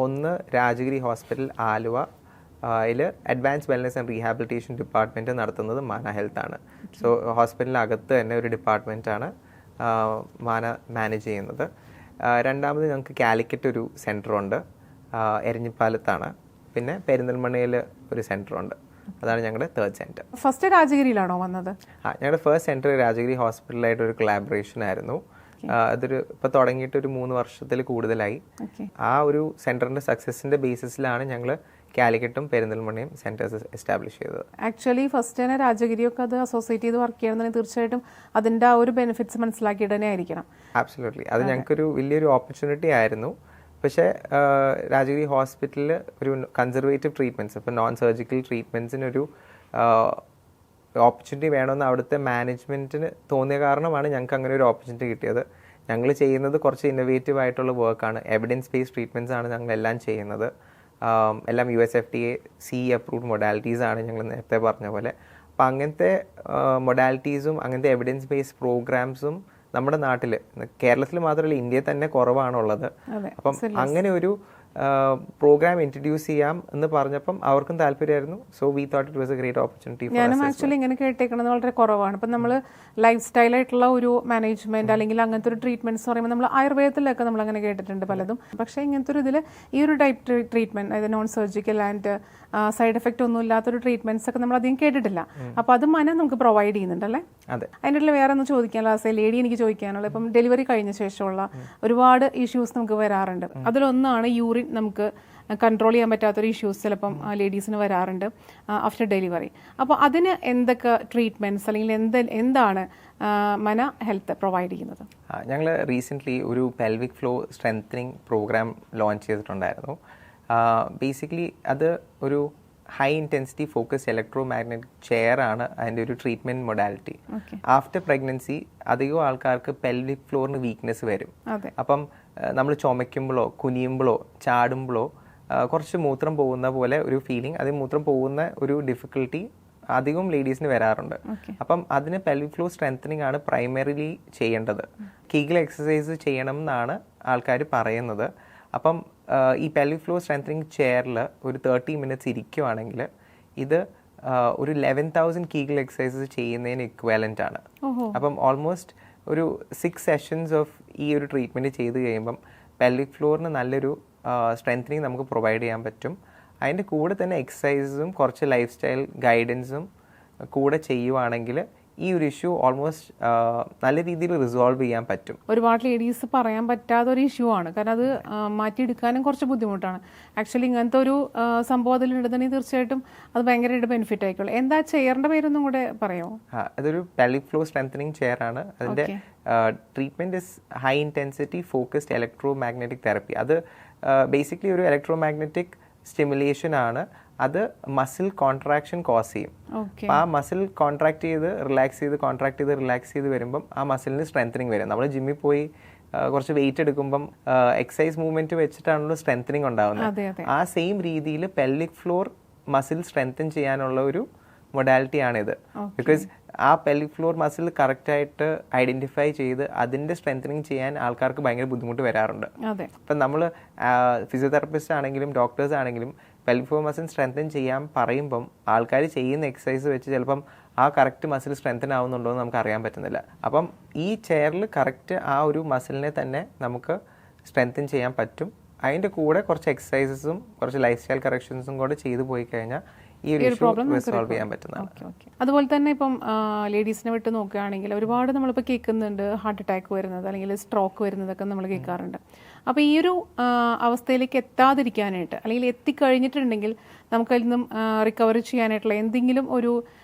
ഒന്ന് രാജഗിരി ഹോസ്പിറ്റൽ ആലുവ, അതിൽ advance wellness and rehabilitation department നടത്തുന്നത് മാന ഹെൽത്ത് ആണ്. സോ ഹോസ്പിറ്റലിനകത്ത് തന്നെ ഒരു ഡിപ്പാർട്ട്മെൻറ്റാണ് മാന മാനേജ് ചെയ്യുന്നത്. രണ്ടാമത് ഞങ്ങൾക്ക് കാലിക്കറ്റ് ഒരു സെൻറ്ററുണ്ട്, എരഞ്ഞിപ്പാലത്താണ്. പിന്നെ പെരിന്തൽമണ്ണയിൽ ഒരു സെൻറ്ററുണ്ട്. അതാണ് ഞങ്ങളുടെ തേർഡ് സെൻറ്റർ. ഫസ്റ്റ് രാജഗിരിയിലാണോ വന്നത്? ഞങ്ങളുടെ ഫസ്റ്റ് സെൻറ്റർ രാജഗിരി ഹോസ്പിറ്റലായിട്ട് ഒരു കൊളാബറേഷൻ ആയിരുന്നു. അതൊരു ഇപ്പോൾ തുടങ്ങിയിട്ട് ഒരു 3 വർഷത്തിൽ കൂടുതലായി. ആ ഒരു സെൻറ്ററിൻ്റെ സക്സസിൻ്റെ ബേസിസിലാണ് ഞങ്ങൾ കാലിക്കറ്റും പെരിന്തൽമണ്ണയും സെൻറ്റേഴ്സ് എസ്റ്റാബ്ലിഷ് ചെയ്തത്. ആക്ച്വലി ഫസ്റ്റ് തന്നെ രാജഗിരിയൊക്കെ അത് അസോസിയേറ്റ് ചെയ്ത് വർക്ക് ചെയ്യണമെന്നുണ്ടെങ്കിൽ തീർച്ചയായിട്ടും അതിൻ്റെ ആ ഒരു ബെനിഫിറ്റ്സ് മനസ്സിലാക്കിയിട്ട് തന്നെ ആയിരിക്കണം. ആബ്സല്യൂട്ട്ലി. അത് ഞങ്ങൾക്കൊരു വലിയൊരു ഓപ്പർച്യൂണിറ്റി ആയിരുന്നു. പക്ഷേ രാജഗിരി ഹോസ്പിറ്റലിൽ ഒരു കൺസർവേറ്റീവ് ട്രീറ്റ്മെൻറ്റ്സ്, ഇപ്പോൾ നോൺ സർജിക്കൽ ട്രീറ്റ്മെൻറ്റ്സിനൊരു ഓപ്പർച്യൂണിറ്റി വേണമെന്ന് അവിടുത്തെ മാനേജ്മെൻറ്റിന് തോന്നിയ കാരണമാണ് ഞങ്ങൾക്ക് അങ്ങനെ ഒരു ഓപ്പർച്യൂണിറ്റി കിട്ടിയത്. ഞങ്ങൾ ചെയ്യുന്നത് കുറച്ച് ഇന്നോവേറ്റീവ് ആയിട്ടുള്ള വർക്കാണ്. എവിഡൻസ് ബേസ്ഡ് ട്രീറ്റ്മെൻറ്റ്സ് ആണ് ഞങ്ങളെല്ലാം ചെയ്യുന്നത്. എല്ലാം USFDA CE അപ്രൂവ്ഡ് മൊഡാലിറ്റീസ് ആണ് ഞങ്ങൾ നേരത്തെ പറഞ്ഞ പോലെ. അപ്പം അങ്ങനത്തെ മൊഡാലിറ്റീസും അങ്ങനത്തെ എവിഡൻസ് ബേസ്ഡ് പ്രോഗ്രാംസും നമ്മുടെ നാട്ടിൽ, കേരളത്തിൽ മാത്രമല്ല ഇന്ത്യയിൽ തന്നെ കുറവാണുള്ളത്. അപ്പം അങ്ങനെ ഒരു പ്രോഗ്രാം ഇൻട്രൊഡ്യൂസ് ചെയ്യാം എന്ന് പറഞ്ഞപ്പം അവർക്കും താല്പര്യമായിരുന്നു. So we thought it was a great opportunity. ഞാനും ആക്ച്വലി ഇങ്ങനെ കേട്ടേക്കുന്നത് വളരെ കുറവാണ്. ഇപ്പം നമ്മൾ ലൈഫ് സ്റ്റൈലായിട്ടുള്ള ഒരു മാനേജ്മെന്റ് അല്ലെങ്കിൽ അങ്ങനത്തെ ഒരു ട്രീറ്റ്മെന്റ്സ് പറയുമ്പോൾ നമ്മൾ ആയുർവേദത്തിലൊക്കെ നമ്മൾ അങ്ങനെ കേട്ടിട്ടുണ്ട് പലതും. പക്ഷേ ഇങ്ങനത്തെ ഒരു ഇതിൽ ഈ ഒരു ടൈപ്പ് ട്രീറ്റ്മെന്റ്, അതായത് non surgical and side effect ഒന്നും ഇല്ലാത്തൊരു ട്രീറ്റ്മെന്റ്സ് ഒക്കെ നമ്മൾ അധികം കേട്ടിട്ടില്ല. അപ്പോൾ അത് നമുക്ക് പ്രൊവൈഡ് ചെയ്യുന്നുണ്ടല്ലേ? അതെ. അതിൻ്റെ ഇടയിൽ വേറെ ഒന്ന് ചോദിക്കാനുള്ള ലേഡി എനിക്ക് ചോദിക്കാനുള്ള, ഇപ്പം ഡെലിവറി കഴിഞ്ഞ ശേഷമുള്ള ഒരുപാട് ഇഷ്യൂസ് നമുക്ക് വരാറുണ്ട്. അതിലൊന്നാണ് യൂറിൻ നമുക്ക് കൺട്രോൾ ചെയ്യാൻ പറ്റാത്തൊരു ഇഷ്യൂസ് ചിലപ്പം ലേഡീസിന് വരാറുണ്ട് ആഫ്റ്റർ ഡെലിവറി. അപ്പോൾ അതിന് എന്തൊക്കെ ട്രീറ്റ്മെൻറ്റ്സ് അല്ലെങ്കിൽ എന്താണ് മന ഹെൽത്ത് പ്രൊവൈഡ് ചെയ്യുന്നത്? ഞങ്ങൾ റീസെൻ്റ്ലി ഒരു pelvic floor strengthening program launch ചെയ്തിട്ടുണ്ടായിരുന്നു. ബേസിക്കലി അത് ഒരു high intensity focus electromagnetic chair ആണ് അതിൻ്റെ ഒരു ട്രീറ്റ്മെൻറ്റ് മൊഡാലിറ്റി. ആഫ്റ്റർ പ്രഗ്നൻസി അധികം ആൾക്കാർക്ക് പെൽവിക് ഫ്ലോറിന് വീക്ക്നെസ് വരും. അപ്പം നമ്മൾ ചുമയ്ക്കുമ്പോഴോ കുനിയുമ്പോഴോ ചാടുമ്പോഴോ കുറച്ച് മൂത്രം പോകുന്ന പോലെ ഒരു ഫീലിംഗ്, അത് മൂത്രം പോകുന്ന ഒരു ഡിഫിക്കൽട്ടി അധികം ലേഡീസിന് വരാറുണ്ട്. അപ്പം അതിന് പെൽവിക് ഫ്ലോ സ്ട്രെങ്തനിങ് ആണ് പ്രൈമറിലി ചെയ്യേണ്ടത്. കീഗൽ എക്സസൈസ് ചെയ്യണം എന്നാണ് ആൾക്കാർ പറയുന്നത്. അപ്പം ഈ പെൽവിക് ഫ്ലോ സ്ട്രെങ്തനിങ് ചെയറിൽ ഒരു 30 മിനിറ്റ്സ് ഇരിക്കുവാണെങ്കിൽ ഇത് ഒരു 11,000 കീഗൽ എക്സസൈസസ് ചെയ്യുന്നതിന് ഇക്വാലൻ്റ് ആണ്. അപ്പം ഓൾമോസ്റ്റ് ഒരു 6 സെഷൻസ് ഓഫ് ഈ ഒരു ട്രീറ്റ്മെൻറ്റ് ചെയ്ത് കഴിയുമ്പം പെൽവിക് ഫ്ലോറിന് നല്ലൊരു സ്ട്രെങ്തനിങ് നമുക്ക് പ്രൊവൈഡ് ചെയ്യാൻ പറ്റും. അതിൻ്റെ കൂടെ തന്നെ എക്സസൈസും കുറച്ച് ലൈഫ് സ്റ്റൈൽ ഗൈഡൻസും കൂടെ ചെയ്യുവാണെങ്കിൽ ഈ ഒരു ഇഷ്യൂ ഓൾമോസ്റ്റ് നല്ല രീതിയിൽ റിസോൾവ് ചെയ്യാൻ പറ്റും. ഒരുപാട് ലേഡീസ് പറയാൻ പറ്റാത്ത ഒരു ഇഷ്യൂ ആണ്, കാരണം അത് മാറ്റിയെടുക്കാനും കുറച്ച് ബുദ്ധിമുട്ടാണ്. ആക്ച്വലി ഇങ്ങനത്തെ ഒരു സംഭവം അതിലുണ്ടെന്നുണ്ടെങ്കിൽ തീർച്ചയായിട്ടും അത് ഭയങ്കരമായിട്ട് ബെനിഫിറ്റ് ആയിക്കോളും. എന്താ ചെയറിന്റെ പേരൊന്നും കൂടെ പറയുമോ? അതൊരു പെൽവിക് ഫ്ലോ സ്ട്രെങ്തനിങ് ചെയർ ആണ്. അതിൻ്റെ treatment is high intensity focused electro magnetic therapy. അത് ബേസിക്കലി ഒരു ഇലക്ട്രോ മാഗ്നറ്റിക് സ്റ്റിമുലേഷൻ ആണ്. അത് മസിൽ കോൺട്രാക്ഷൻ കോസ് ചെയ്യും. അപ്പം ആ മസിൽ കോൺട്രാക്ട് ചെയ്ത് റിലാക്സ് ചെയ്ത് കോൺട്രാക്ട് ചെയ്ത് റിലാക്സ് ചെയ്ത് വരുമ്പം ആ മസിലിന് സ്ട്രെങ്തനിങ് വരും. നമ്മൾ ജിമ്മിൽ പോയി കുറച്ച് വെയിറ്റ് എടുക്കുമ്പം എക്സസൈസ് മൂവ്മെന്റ് വെച്ചിട്ടാണല്ലോ സ്ട്രെങ്തനിങ് ഉണ്ടാവുന്നത്. ആ സെയിം രീതിയിൽ പെൽവിക് ഫ്ലോർ മസിൽ സ്ട്രെങ്തൻ ചെയ്യാനുള്ള ഒരു മൊഡാലിറ്റി ആണിത്. ബിക്കോസ് ആ പെൽവിക് ഫ്ലോർ മസിൽ കറക്റ്റായിട്ട് ഐഡന്റിഫൈ ചെയ്ത് അതിന്റെ സ്ട്രെങ്തനിങ് ചെയ്യാൻ ആൾക്കാർക്ക് ഭയങ്കര ബുദ്ധിമുട്ട് വരാറുണ്ട്. അപ്പം നമ്മൾ ഫിസിയോതെറാപ്പിസ്റ്റ് ആണെങ്കിലും ഡോക്ടേഴ്സ് ആണെങ്കിലും പെൽവിക് ഫ്ലോർ മസിൽ സ്ട്രെങ്തൻ ചെയ്യാൻ പറയുമ്പം ആൾക്കാർ ചെയ്യുന്ന എക്സസൈസ് വെച്ച് ചിലപ്പം ആ കറക്റ്റ് മസിൽ സ്ട്രെങ്തൻ ആവുന്നുണ്ടോ എന്ന് നമുക്ക് അറിയാൻ പറ്റുന്നില്ല. അപ്പം ഈ ചെയറിൽ കറക്റ്റ് ആ ഒരു മസിലിനെ തന്നെ നമുക്ക് സ്ട്രെങ്തൻ ചെയ്യാൻ പറ്റും. അതിൻ്റെ കൂടെ കുറച്ച് എക്സസൈസസും കുറച്ച് ലൈഫ് സ്റ്റൈൽ കറക്ഷൻസും കൂടെ ചെയ്തു പോയി കഴിഞ്ഞാൽ ഈ ഒരു പ്രോബ്ലം റിസോൾവ് ചെയ്യാൻ പറ്റുന്നതാണ്. അതുപോലെ തന്നെ ഇപ്പം ലേഡീസിനെ വിട്ട് നോക്കുകയാണെങ്കിൽ ഒരുപാട് നമ്മളിപ്പോൾ കേൾക്കുന്നുണ്ട് ഹാർട്ട് അറ്റാക്ക് വരുന്നത് അല്ലെങ്കിൽ സ്ട്രോക്ക് വരുന്നതൊക്കെ നമ്മൾ കേൾക്കാറുണ്ട്. അപ്പോൾ ഈ ഒരു അവസ്ഥയിലേക്ക് എത്താതിരിക്കാനായിട്ട് അല്ലെങ്കിൽ എത്തിക്കഴിഞ്ഞിട്ടുണ്ടെങ്കിൽ നമുക്കതിൽ നിന്നും റിക്കവറി ചെയ്യാനായിട്ടുള്ള എന്തെങ്കിലും ഒരു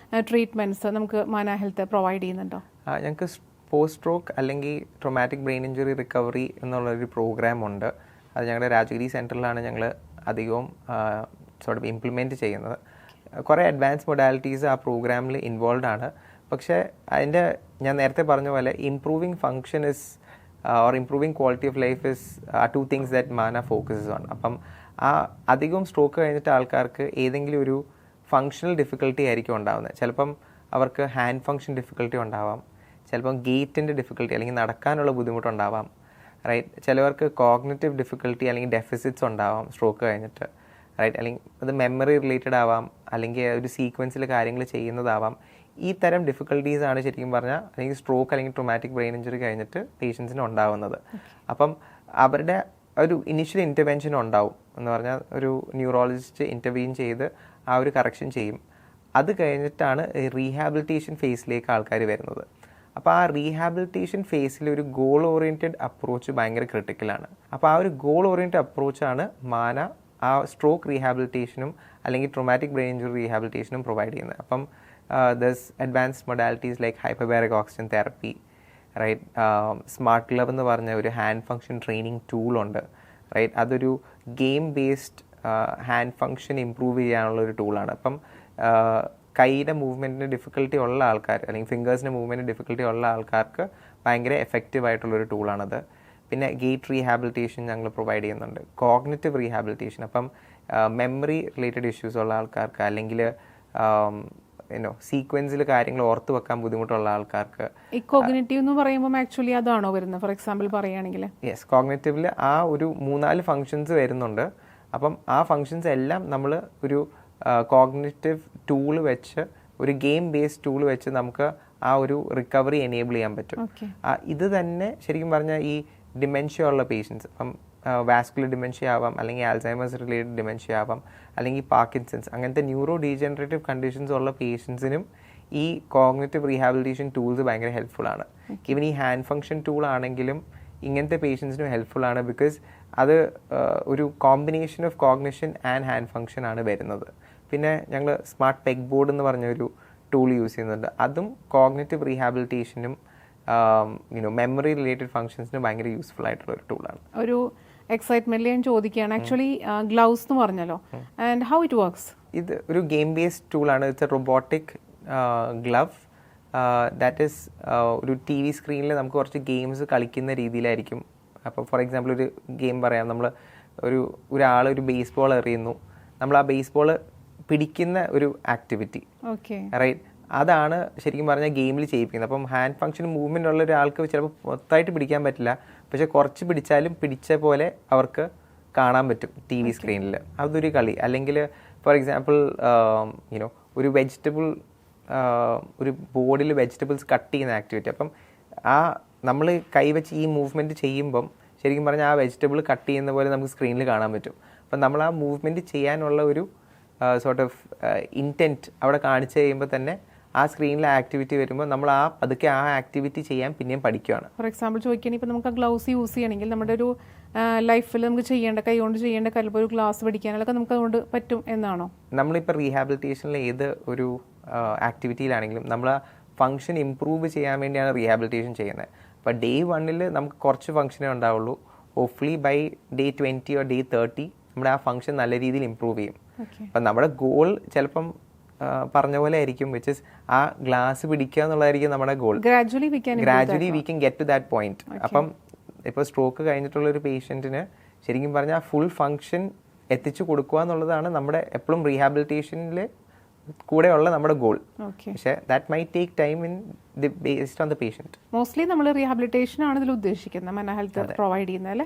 ട്രീറ്റ്മെൻറ്റ്സ് നമുക്ക് മാന ഹെൽത്ത് പ്രൊവൈഡ് ചെയ്യുന്നുണ്ടോ? ഞങ്ങൾക്ക് പോസ്റ്റ് സ്ട്രോക്ക് അല്ലെങ്കിൽ ട്രോമാറ്റിക് ബ്രെയിൻ ഇഞ്ചുറി റിക്കവറി എന്നുള്ളൊരു പ്രോഗ്രാം ഉണ്ട്. അത് ഞങ്ങളുടെ രാജഗിരി സെൻറ്ററിലാണ് ഞങ്ങൾ അധികവും ഇംപ്ലിമെൻറ്റ് ചെയ്യുന്നത്. കുറേ അഡ്വാൻസ് മൊഡാലിറ്റീസ് ആ പ്രോഗ്രാമിൽ ഇൻവോൾവ് ആണ്. പക്ഷേ അതിൻ്റെ ഞാൻ നേരത്തെ പറഞ്ഞ പോലെ improving function is or improving quality of life is 2 things that മാന ഫോക്കസസ് ഓൺ. അപ്പം ആ അധികവും സ്ട്രോക്ക് കഴിഞ്ഞിട്ട് ആൾക്കാർക്ക് ഏതെങ്കിലും ഒരു ഫങ്ഷണൽ ഡിഫിക്കൽട്ടി ആയിരിക്കും ഉണ്ടാകുന്നത്. ചിലപ്പം അവർക്ക് ഹാൻഡ് ഫങ്ഷൻ ഡിഫിക്കൽട്ടി ഉണ്ടാവാം, ചിലപ്പം ഗേറ്റിൻ്റെ ഡിഫിക്കൽട്ടി അല്ലെങ്കിൽ നടക്കാനുള്ള ബുദ്ധിമുട്ടുണ്ടാവാം, റൈറ്റ്. ചിലവർക്ക് കോഗ്നിറ്റീവ് ഡിഫിക്കൽട്ടി അല്ലെങ്കിൽ ഡെഫിസിറ്റ്സ് ഉണ്ടാവാം സ്ട്രോക്ക് കഴിഞ്ഞിട്ട്, റൈറ്റ്. അല്ലെങ്കിൽ അത് മെമ്മറി റിലേറ്റഡ് ആവാം, അല്ലെങ്കിൽ ഒരു സീക്വൻസിൽ കാര്യങ്ങൾ ചെയ്യുന്നതാവാം. ഈ തരം ഡിഫിക്കൽട്ടീസ് ആണ് ശരിക്കും പറഞ്ഞാൽ അല്ലെങ്കിൽ സ്ട്രോക്ക് അല്ലെങ്കിൽ ട്രോമാറ്റിക് ബ്രെയിൻ ഇഞ്ചുറി കഴിഞ്ഞിട്ട് പേഷ്യൻസിന് ഉണ്ടാവുന്നത്. അപ്പം അവരുടെ ഒരു ഇനിഷ്യൽ ഇൻ്റർവെൻഷൻ ഉണ്ടാവും എന്ന് പറഞ്ഞാൽ ഒരു ന്യൂറോളജിസ്റ്റ് ഇൻ്റർവീൻ ചെയ്ത് ആ ഒരു കറക്ഷൻ ചെയ്യും. അത് കഴിഞ്ഞിട്ടാണ് റീഹാബിലിറ്റേഷൻ ഫേസിലേക്ക് ആൾക്കാർ വരുന്നത്. അപ്പോൾ ആ റീഹാബിലിറ്റേഷൻ ഫേസിൽ ഒരു ഗോൾ ഓറിയൻറ്റഡ് അപ്രോച്ച് ഭയങ്കര ക്രിട്ടിക്കലാണ്. അപ്പോൾ ആ ഒരു ഗോൾ ഓറിയൻറ്റഡ് അപ്രോച്ചാണ് മാന ആ സ്ട്രോക്ക് റീഹാബിലിറ്റേഷനും അല്ലെങ്കിൽ ട്രോമാറ്റിക് ബ്രെയിൻ ഇഞ്ചുറി റീഹാബിലിറ്റേഷനും പ്രൊവൈഡ് ചെയ്യുന്നത്. അപ്പം thus advanced modalities like hyperbaric oxygen therapy, right. Smart glove എന്ന് പറഞ്ഞ ഒരു ഹാൻഡ് ഫങ്ഷൻ ട്രെയിനിങ് ടൂളുണ്ട്, റൈറ്റ്. അതൊരു game based hand function improve ചെയ്യാനുള്ള ഒരു ടൂളാണ്. അപ്പം കൈയുടെ മൂവ്മെൻറ്റിന് ഡിഫിക്കൽട്ടി ഉള്ള ആൾക്കാർ അല്ലെങ്കിൽ ഫിംഗേഴ്സിൻ്റെ മൂവ്മെൻറ്റിന് ഡിഫിക്കൽട്ടി ഉള്ള ആൾക്കാർക്ക് ഭയങ്കര എഫക്റ്റീവ് ആയിട്ടുള്ളൊരു ടൂളാണത്. പിന്നെ ഗേറ്റ് റീഹാബിലിറ്റേഷൻ ഞങ്ങൾ പ്രൊവൈഡ് ചെയ്യുന്നുണ്ട്, കോഗ്നിറ്റീവ് റീഹാബിലിറ്റേഷൻ. അപ്പം മെമ്മറി റിലേറ്റഡ് ഇഷ്യൂസ് ഉള്ള ആൾക്കാർക്ക് അല്ലെങ്കിൽ സീക്വൻസിൽ കാര്യങ്ങൾ ഓർത്ത് വെക്കാൻ ബുദ്ധിമുട്ടുള്ള ആൾക്കാർക്ക്. ഈ കോഗ്നിറ്റീവ് എന്ന് പറയുമ്പോൾ ആക്ച്വലി അതാണോ വരുന്നത്? ഫോർ എക്സാമ്പിൾ പറയുകയാണെങ്കിൽ യെസ്, കോഗ്നിറ്റീവിൽ ആ ഒരു 3-4 ഫങ്ഷൻസ് വരുന്നുണ്ട്. അപ്പം ആ ഫങ്ഷൻസ് എല്ലാം നമ്മൾ ഒരു കോഗ്നിറ്റീവ് ടൂൾ വെച്ച് ഒരു ഗെയിം ബേസ്ഡ് ടൂൾ വെച്ച് നമുക്ക് ആ ഒരു റിക്കവറി എനേബിൾ ചെയ്യാൻ പറ്റും. ഇത് തന്നെ ശരിക്കും പറഞ്ഞാൽ ഈ ഡിമെൻഷ്യ ഉള്ള പേഷ്യൻസ്, ഇപ്പം വാസ്കുലർ ഡിമെൻഷ്യ ആവാം, അല്ലെങ്കിൽ ആൽസൈമേഴ്സ് റിലേറ്റഡ് ഡിമെൻഷ്യ ആവാം, അല്ലെങ്കിൽ പാർക്കിൻസൺസ്, അങ്ങനത്തെ ന്യൂറോ ഡീജനറേറ്റീവ് കണ്ടീഷൻസ് ഉള്ള പേഷ്യൻസിനും ഈ കോഗ്നിറ്റീവ് റീഹാബിലിറ്റേഷൻ ടൂൾസ് ഭയങ്കര ഹെൽപ്ഫുൾ ആണ്. ഈവൻ ഈ ഹാൻഡ് ഫങ്ഷൻ ടൂൾ ആണെങ്കിലും ഇങ്ങനത്തെ പേഷ്യൻസിനും ഹെൽപ്ഫുൾ ആണ്. ബിക്കോസ് അത് ഒരു combination of cognition and hand function ആണ് വരുന്നത്. പിന്നെ ഞങ്ങൾ സ്മാർട്ട് പെഗ് ബോർഡ് എന്ന് പറഞ്ഞൊരു ടൂൾ യൂസ് ചെയ്യുന്നുണ്ട്. അതും കോഗ്നിറ്റീവ് റീഹാബിലിറ്റേഷനും മെമ്മറി റിലേറ്റഡ് ഫങ്ഷൻസിന് ഭയങ്കര യൂസ്ഫുൾ ആയിട്ടുള്ള ഒരു ടൂളാണ്. ഒരു എക്സൈറ്റ്മെന്റിൽ ഞാൻ ചോദിക്കുകയാണ്, ആക്ച്വലി ഗ്ലൗസ് എന്ന് പറഞ്ഞല്ലോ, ആൻഡ് ഹൗ ഇറ്റ് വർക്ക്സ്? ഇത് ഒരു ഗെയിം ബേസ്ഡ് ടൂളാണ്. It's a robotic glove that is ഒരു ടി വി സ്ക്രീനിൽ നമുക്ക് കുറച്ച് ഗെയിംസ് കളിക്കുന്ന രീതിയിലായിരിക്കും. അപ്പോൾ ഫോർ എക്സാമ്പിൾ ഒരു ഗെയിം പറയാം, നമ്മൾ ഒരാൾ ഒരു ബേസ് ബോൾ എറിയുന്നു, നമ്മൾ ആ ബേസ് ബോൾ പിടിക്കുന്ന ഒരു ആക്ടിവിറ്റി, റൈറ്റ്? അതാണ് ശരിക്കും പറഞ്ഞാൽ ഗെയിമിൽ ചെയ്യിപ്പിക്കുന്നത്. അപ്പം ഹാൻഡ് ഫങ്ഷൻ മൂവ്മെൻ്റ് ഉള്ള ഒരാൾക്ക് ചിലപ്പോൾ മൊത്തമായിട്ട് പിടിക്കാൻ പറ്റില്ല, പക്ഷെ കുറച്ച് പിടിച്ചാലും പിടിച്ച പോലെ അവർക്ക് കാണാൻ പറ്റും ടി വി സ്ക്രീനിൽ. അതൊരു കളി. അല്ലെങ്കിൽ ഫോർ എക്സാമ്പിൾ ഒരു വെജിറ്റബിൾ, ഒരു ബോർഡിൽ വെജിറ്റബിൾസ് കട്ട് ചെയ്യുന്ന ആക്ടിവിറ്റി. അപ്പം നമ്മൾ കൈവച്ച് ഈ മൂവ്മെൻറ്റ് ചെയ്യുമ്പം ശരിക്കും പറഞ്ഞാൽ ആ വെജിറ്റബിൾ കട്ട് ചെയ്യുന്ന പോലെ നമുക്ക് സ്ക്രീനിൽ കാണാൻ പറ്റും. അപ്പം നമ്മൾ ആ മൂവ്മെൻറ്റ് ചെയ്യാനുള്ള ഒരു സോർട്ട് ഓഫ് ഇൻറ്റൻറ്റ് അവിടെ കാണിച്ചു കഴിയുമ്പോൾ തന്നെ ആ സ്ക്രീനിലെ ആക്ടിവിറ്റി വരുമ്പോൾ നമ്മൾ പതുക്കെ ആ ആക്ടിവിറ്റി ചെയ്യാൻ പിന്നെയും പഠിക്കുകയാണ്. ഫോർ എക്സാമ്പിൾ ചോദിക്കുകയാണെങ്കിൽ ഇപ്പോൾ നമുക്ക് ആ ഗ്ലൗസ് യൂസ് ചെയ്യണമെങ്കിൽ നമ്മുടെ ഒരു ലൈഫിൽ നമുക്ക് കൈ കൊണ്ട് ചെയ്യേണ്ട ചിലപ്പോൾ ഒരു ഗ്ലാസ് പഠിക്കാനൊക്കെ നമുക്ക് അതുകൊണ്ട് പറ്റും എന്നാണോ? നമ്മളിപ്പോൾ റീഹാബിലിറ്റേഷനിൽ ഏത് ഒരു ആക്ടിവിറ്റിയിലാണെങ്കിലും നമ്മൾ ആ ഫങ്ഷൻ ഇമ്പ്രൂവ് ചെയ്യാൻ വേണ്ടിയാണ് റീഹാബിലിറ്റേഷൻ ചെയ്യുന്നത്. അപ്പോൾ ഡേ 1 നമുക്ക് കുറച്ച് ഫങ്ഷനേ ഉണ്ടാവുള്ളൂ. Hopefully by day 20 or day 30 നമ്മുടെ ആ ഫങ്ഷൻ നല്ല രീതിയിൽ ഇമ്പ്രൂവ് ചെയ്യും. അപ്പം നമ്മുടെ ഗോൾ ചിലപ്പം പറഞ്ഞ പോലെ ആയിരിക്കും, വിച്ച് ഇസ് ആ ഗ്ലാസ് പിടിക്കുക എന്നുള്ളതായിരിക്കും നമ്മുടെ goal. Gradually we can get to that point. അപ്പം ഇപ്പോൾ സ്ട്രോക്ക് കഴിഞ്ഞിട്ടുള്ള ഒരു പേഷ്യൻറ്റിന് ശരിക്കും പറഞ്ഞാൽ ഫുൾ ഫങ്ഷൻ എത്തിച്ചു കൊടുക്കുക എന്നുള്ളതാണ് നമ്മുടെ എപ്പോഴും റീഹാബിലിറ്റേഷനിൽ കൂടെയുള്ള നമ്മുടെ ഗോൾ. പക്ഷേ that my take time in based on the patient. Mostly നമ്മൾ റീഹാബിലിറ്റേഷൻ ആണ് ഇതിൽ ഉദ്ദേശിക്കുന്നത്, മെന്റൽ ഹെൽത്ത് പ്രൊവൈഡ് ചെയ്യുന്നത് അല്ലേ?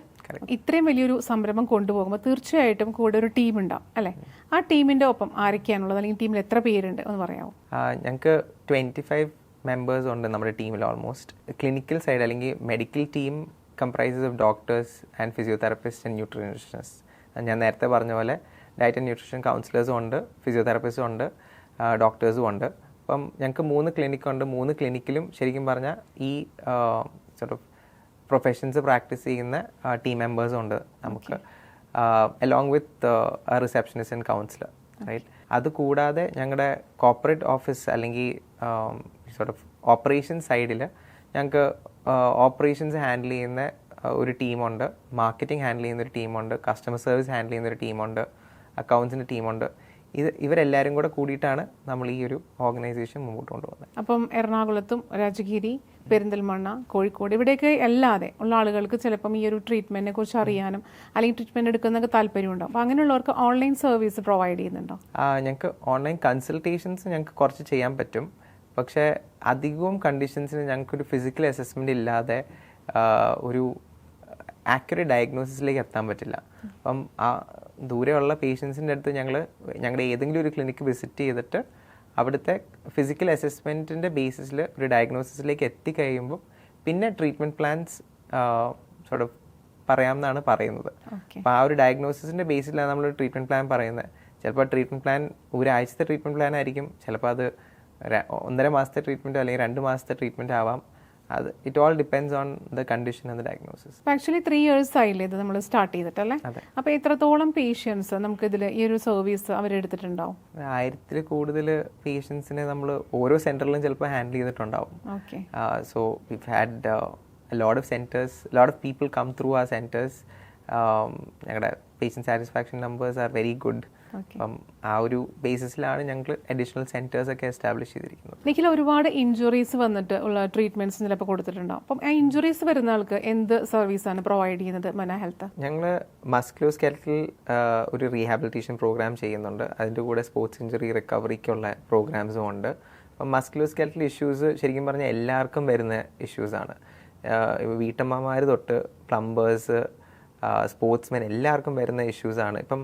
ഇത്രയും വലിയൊരു സംരംഭം കൊണ്ടുപോകുമ്പോൾ തീർച്ചയായിട്ടും കൂടെ ഒരു ടീം ഉണ്ടാവും അല്ലേ? ആ ടീമിന്റെ ഒപ്പം ആരൊക്കെയാണുള്ളത്, അല്ലെങ്കിൽ ടീമിൽ എത്ര പേരുണ്ട് എന്ന് പറയാമോ? ഞങ്ങൾക്ക് 25 മെമ്പേഴ്സ് ഉണ്ട് നമ്മുടെ ടീമിൽ. ഓൾമോസ്റ്റ് ക്ലിനിക്കൽ സൈഡ് അല്ലെങ്കിൽ medical team comprises of doctors and physiotherapist and nutritionist. ഞാൻ നേരത്തെ പറഞ്ഞ പോലെ ഡയറ്റ് ആൻഡ് ന്യൂട്രീഷൻ കൗൺസിലേഴ്സും ഉണ്ട്, ഫിസിയോതെറാപ്പിസ്റ്റും ഉണ്ട്, ഡോക്ടേഴ്സും ഉണ്ട്. അപ്പം ഞങ്ങൾക്ക് 3 ക്ലിനിക്കുണ്ട്. 3 ക്ലിനിക്കിലും ശരിക്കും പറഞ്ഞാൽ ഈ സോർട്ട് ഓഫ് പ്രൊഫഷൻസ് പ്രാക്ടീസ് ചെയ്യുന്ന ടീം മെമ്പേഴ്സും ഉണ്ട് നമുക്ക്, along with receptionist and counsellor, right? അതുകൂടാതെ ഞങ്ങളുടെ കോർപ്പറേറ്റ് ഓഫീസ് അല്ലെങ്കിൽ സോർട്ട് ഓഫ് ഓപ്പറേഷൻ സൈഡിൽ ഞങ്ങൾക്ക് ഓപ്പറേഷൻസ് ഹാൻഡിൽ ചെയ്യുന്ന ഒരു ടീമുണ്ട്, മാർക്കറ്റിംഗ് ഹാൻഡിൽ ചെയ്യുന്ന ഒരു ടീമുണ്ട്, കസ്റ്റമർ സർവീസ് ഹാൻഡിൽ ചെയ്യുന്ന ഒരു ടീമുണ്ട്, അക്കൗണ്ട്സിൻ്റെ ടീമുണ്ട്. ഇവരെല്ലാവരും കൂടെ കൂടിയിട്ടാണ് നമ്മൾ ഈ ഒരു ഓർഗനൈസേഷൻ മുമ്പോട്ട് കൊണ്ടുപോകുന്നത്. അപ്പം എറണാകുളത്തും രാജഗിരി, പെരിന്തൽമണ്ണ, കോഴിക്കോട് ഇവിടെയൊക്കെ അല്ലാതെ ഉള്ള ആളുകൾക്ക് ചിലപ്പം ഈ ഒരു ട്രീറ്റ്മെന്റിനെ കുറിച്ച് അറിയാനും അല്ലെങ്കിൽ ട്രീറ്റ്മെന്റ് എടുക്കുന്നതൊക്കെ താല്പര്യമുണ്ടാവും. അപ്പോൾ അങ്ങനെയുള്ളവർക്ക് ഓൺലൈൻ സർവീസ് പ്രൊവൈഡ് ചെയ്യുന്നുണ്ടോ? ഞങ്ങൾക്ക് ഓൺലൈൻ കൺസൾട്ടേഷൻസ് ഞങ്ങൾക്ക് കുറച്ച് ചെയ്യാൻ പറ്റും. പക്ഷേ അധികവും കണ്ടീഷൻസിന് ഞങ്ങൾക്കൊരു ഫിസിക്കൽ അസസ്മെൻ്റ് ഇല്ലാതെ ഒരു ആക്യുറേറ്റ് ഡയഗ്നോസിസിലേക്ക് എത്താൻ പറ്റില്ല. അപ്പം ആ ദൂരെയുള്ള പേഷ്യൻസിൻ്റെ അടുത്ത് ഞങ്ങളുടെ ഏതെങ്കിലും ഒരു ക്ലിനിക്ക് വിസിറ്റ് ചെയ്തിട്ട് അവിടുത്തെ ഫിസിക്കൽ അസസ്മെൻറ്റിൻ്റെ ബേസിസിൽ ഒരു ഡയഗ്നോസിസിലേക്ക് എത്തിക്കഴിയുമ്പോൾ പിന്നെ ട്രീറ്റ്മെൻറ്റ് പ്ലാൻസ് സോർട്ട് ഓഫ് പറയാമെന്നാണ് പറയുന്നത്. അപ്പോൾ ആ ഒരു ഡയഗ്നോസിസിൻ്റെ ബേസിലാണ് നമ്മൾ ട്രീറ്റ്മെൻറ്റ് പ്ലാൻ പറയുന്നത്. ചിലപ്പോൾ ട്രീറ്റ്മെൻറ്റ് പ്ലാൻ ഒരാഴ്ചത്തെ ട്രീറ്റ്മെൻറ്റ് പ്ലാൻ ആയിരിക്കും, ചിലപ്പോൾ അത് 1.5 മാസത്തെ ട്രീറ്റ്മെൻറ്റ് അല്ലെങ്കിൽ 2 മാസത്തെ ട്രീറ്റ്മെൻറ്റ് ആവാം. അത് it all depends on the condition and the diagnosis. Actually 3 years ആയില്ലേ ഇത് നമ്മൾ സ്റ്റാർട്ട് ചെയ്തിട്ടല്ലേ? അപ്പോൾ എത്രത്തോളം പേഷ്യൻസ് നമുക്ക് ഇതിൽ ഈ ഒരു സർവീസ് അവരെടുത്തിട്ടുണ്ടാവും? 1000-ൽ കൂടുതൽ പേഷ്യൻസിനെ നമ്മൾ ഓരോ സെന്ററിലും ചിലപ്പോൾ ഹാൻഡിൽ ചെയ്തിട്ടുണ്ടാവും. So we had lot of centres, lot of people come through ആ സെന്റേഴ്സ്. ഞങ്ങളുടെ patient satisfaction numbers are very good. അപ്പം ആ ഒരു ബേസിസിലാണ് ഞങ്ങൾ അഡീഷണൽ സെന്റേഴ്സ് ഒക്കെ എസ്റ്റാബ്ലിഷ് ചെയ്തിരിക്കുന്നത്. നിഖിൽ, ഒരുപാട് ഇഞ്ചുറീസ് വന്നിട്ട് ഉള്ള ട്രീറ്റ്മെന്റ്സ് ചിലപ്പോൾ കൊടുത്തിട്ടുണ്ടാവും. അപ്പം ആ ഇഞ്ചുറീസ് വരുന്ന ആൾക്ക് എന്ത് സർവീസാണ് പ്രൊവൈഡ് ചെയ്യുന്നത് മെന്റൽ ഹെൽത്ത്? ഞങ്ങൾ മസ്ക്യുലോസ്കെലറ്റൽ ഒരു റീഹാബിലിറ്റേഷൻ പ്രോഗ്രാം ചെയ്യുന്നുണ്ട്. അതിൻ്റെ കൂടെ സ്പോർട്സ് ഇഞ്ചുറി റിക്കവറിക്കുള്ള പ്രോഗ്രാംസും ഉണ്ട്. അപ്പം മസ്ക്യുലോസ്കെലറ്റൽ ഇഷ്യൂസ് ശരിക്കും പറഞ്ഞാൽ എല്ലാവർക്കും വരുന്ന ഇഷ്യൂസാണ്. വീട്ടമ്മമാർ തൊട്ട് പ്ലംബേഴ്സ്, സ്പോർട്സ്മെൻ എല്ലാവർക്കും വരുന്ന ഇഷ്യൂസാണ്. ഇപ്പം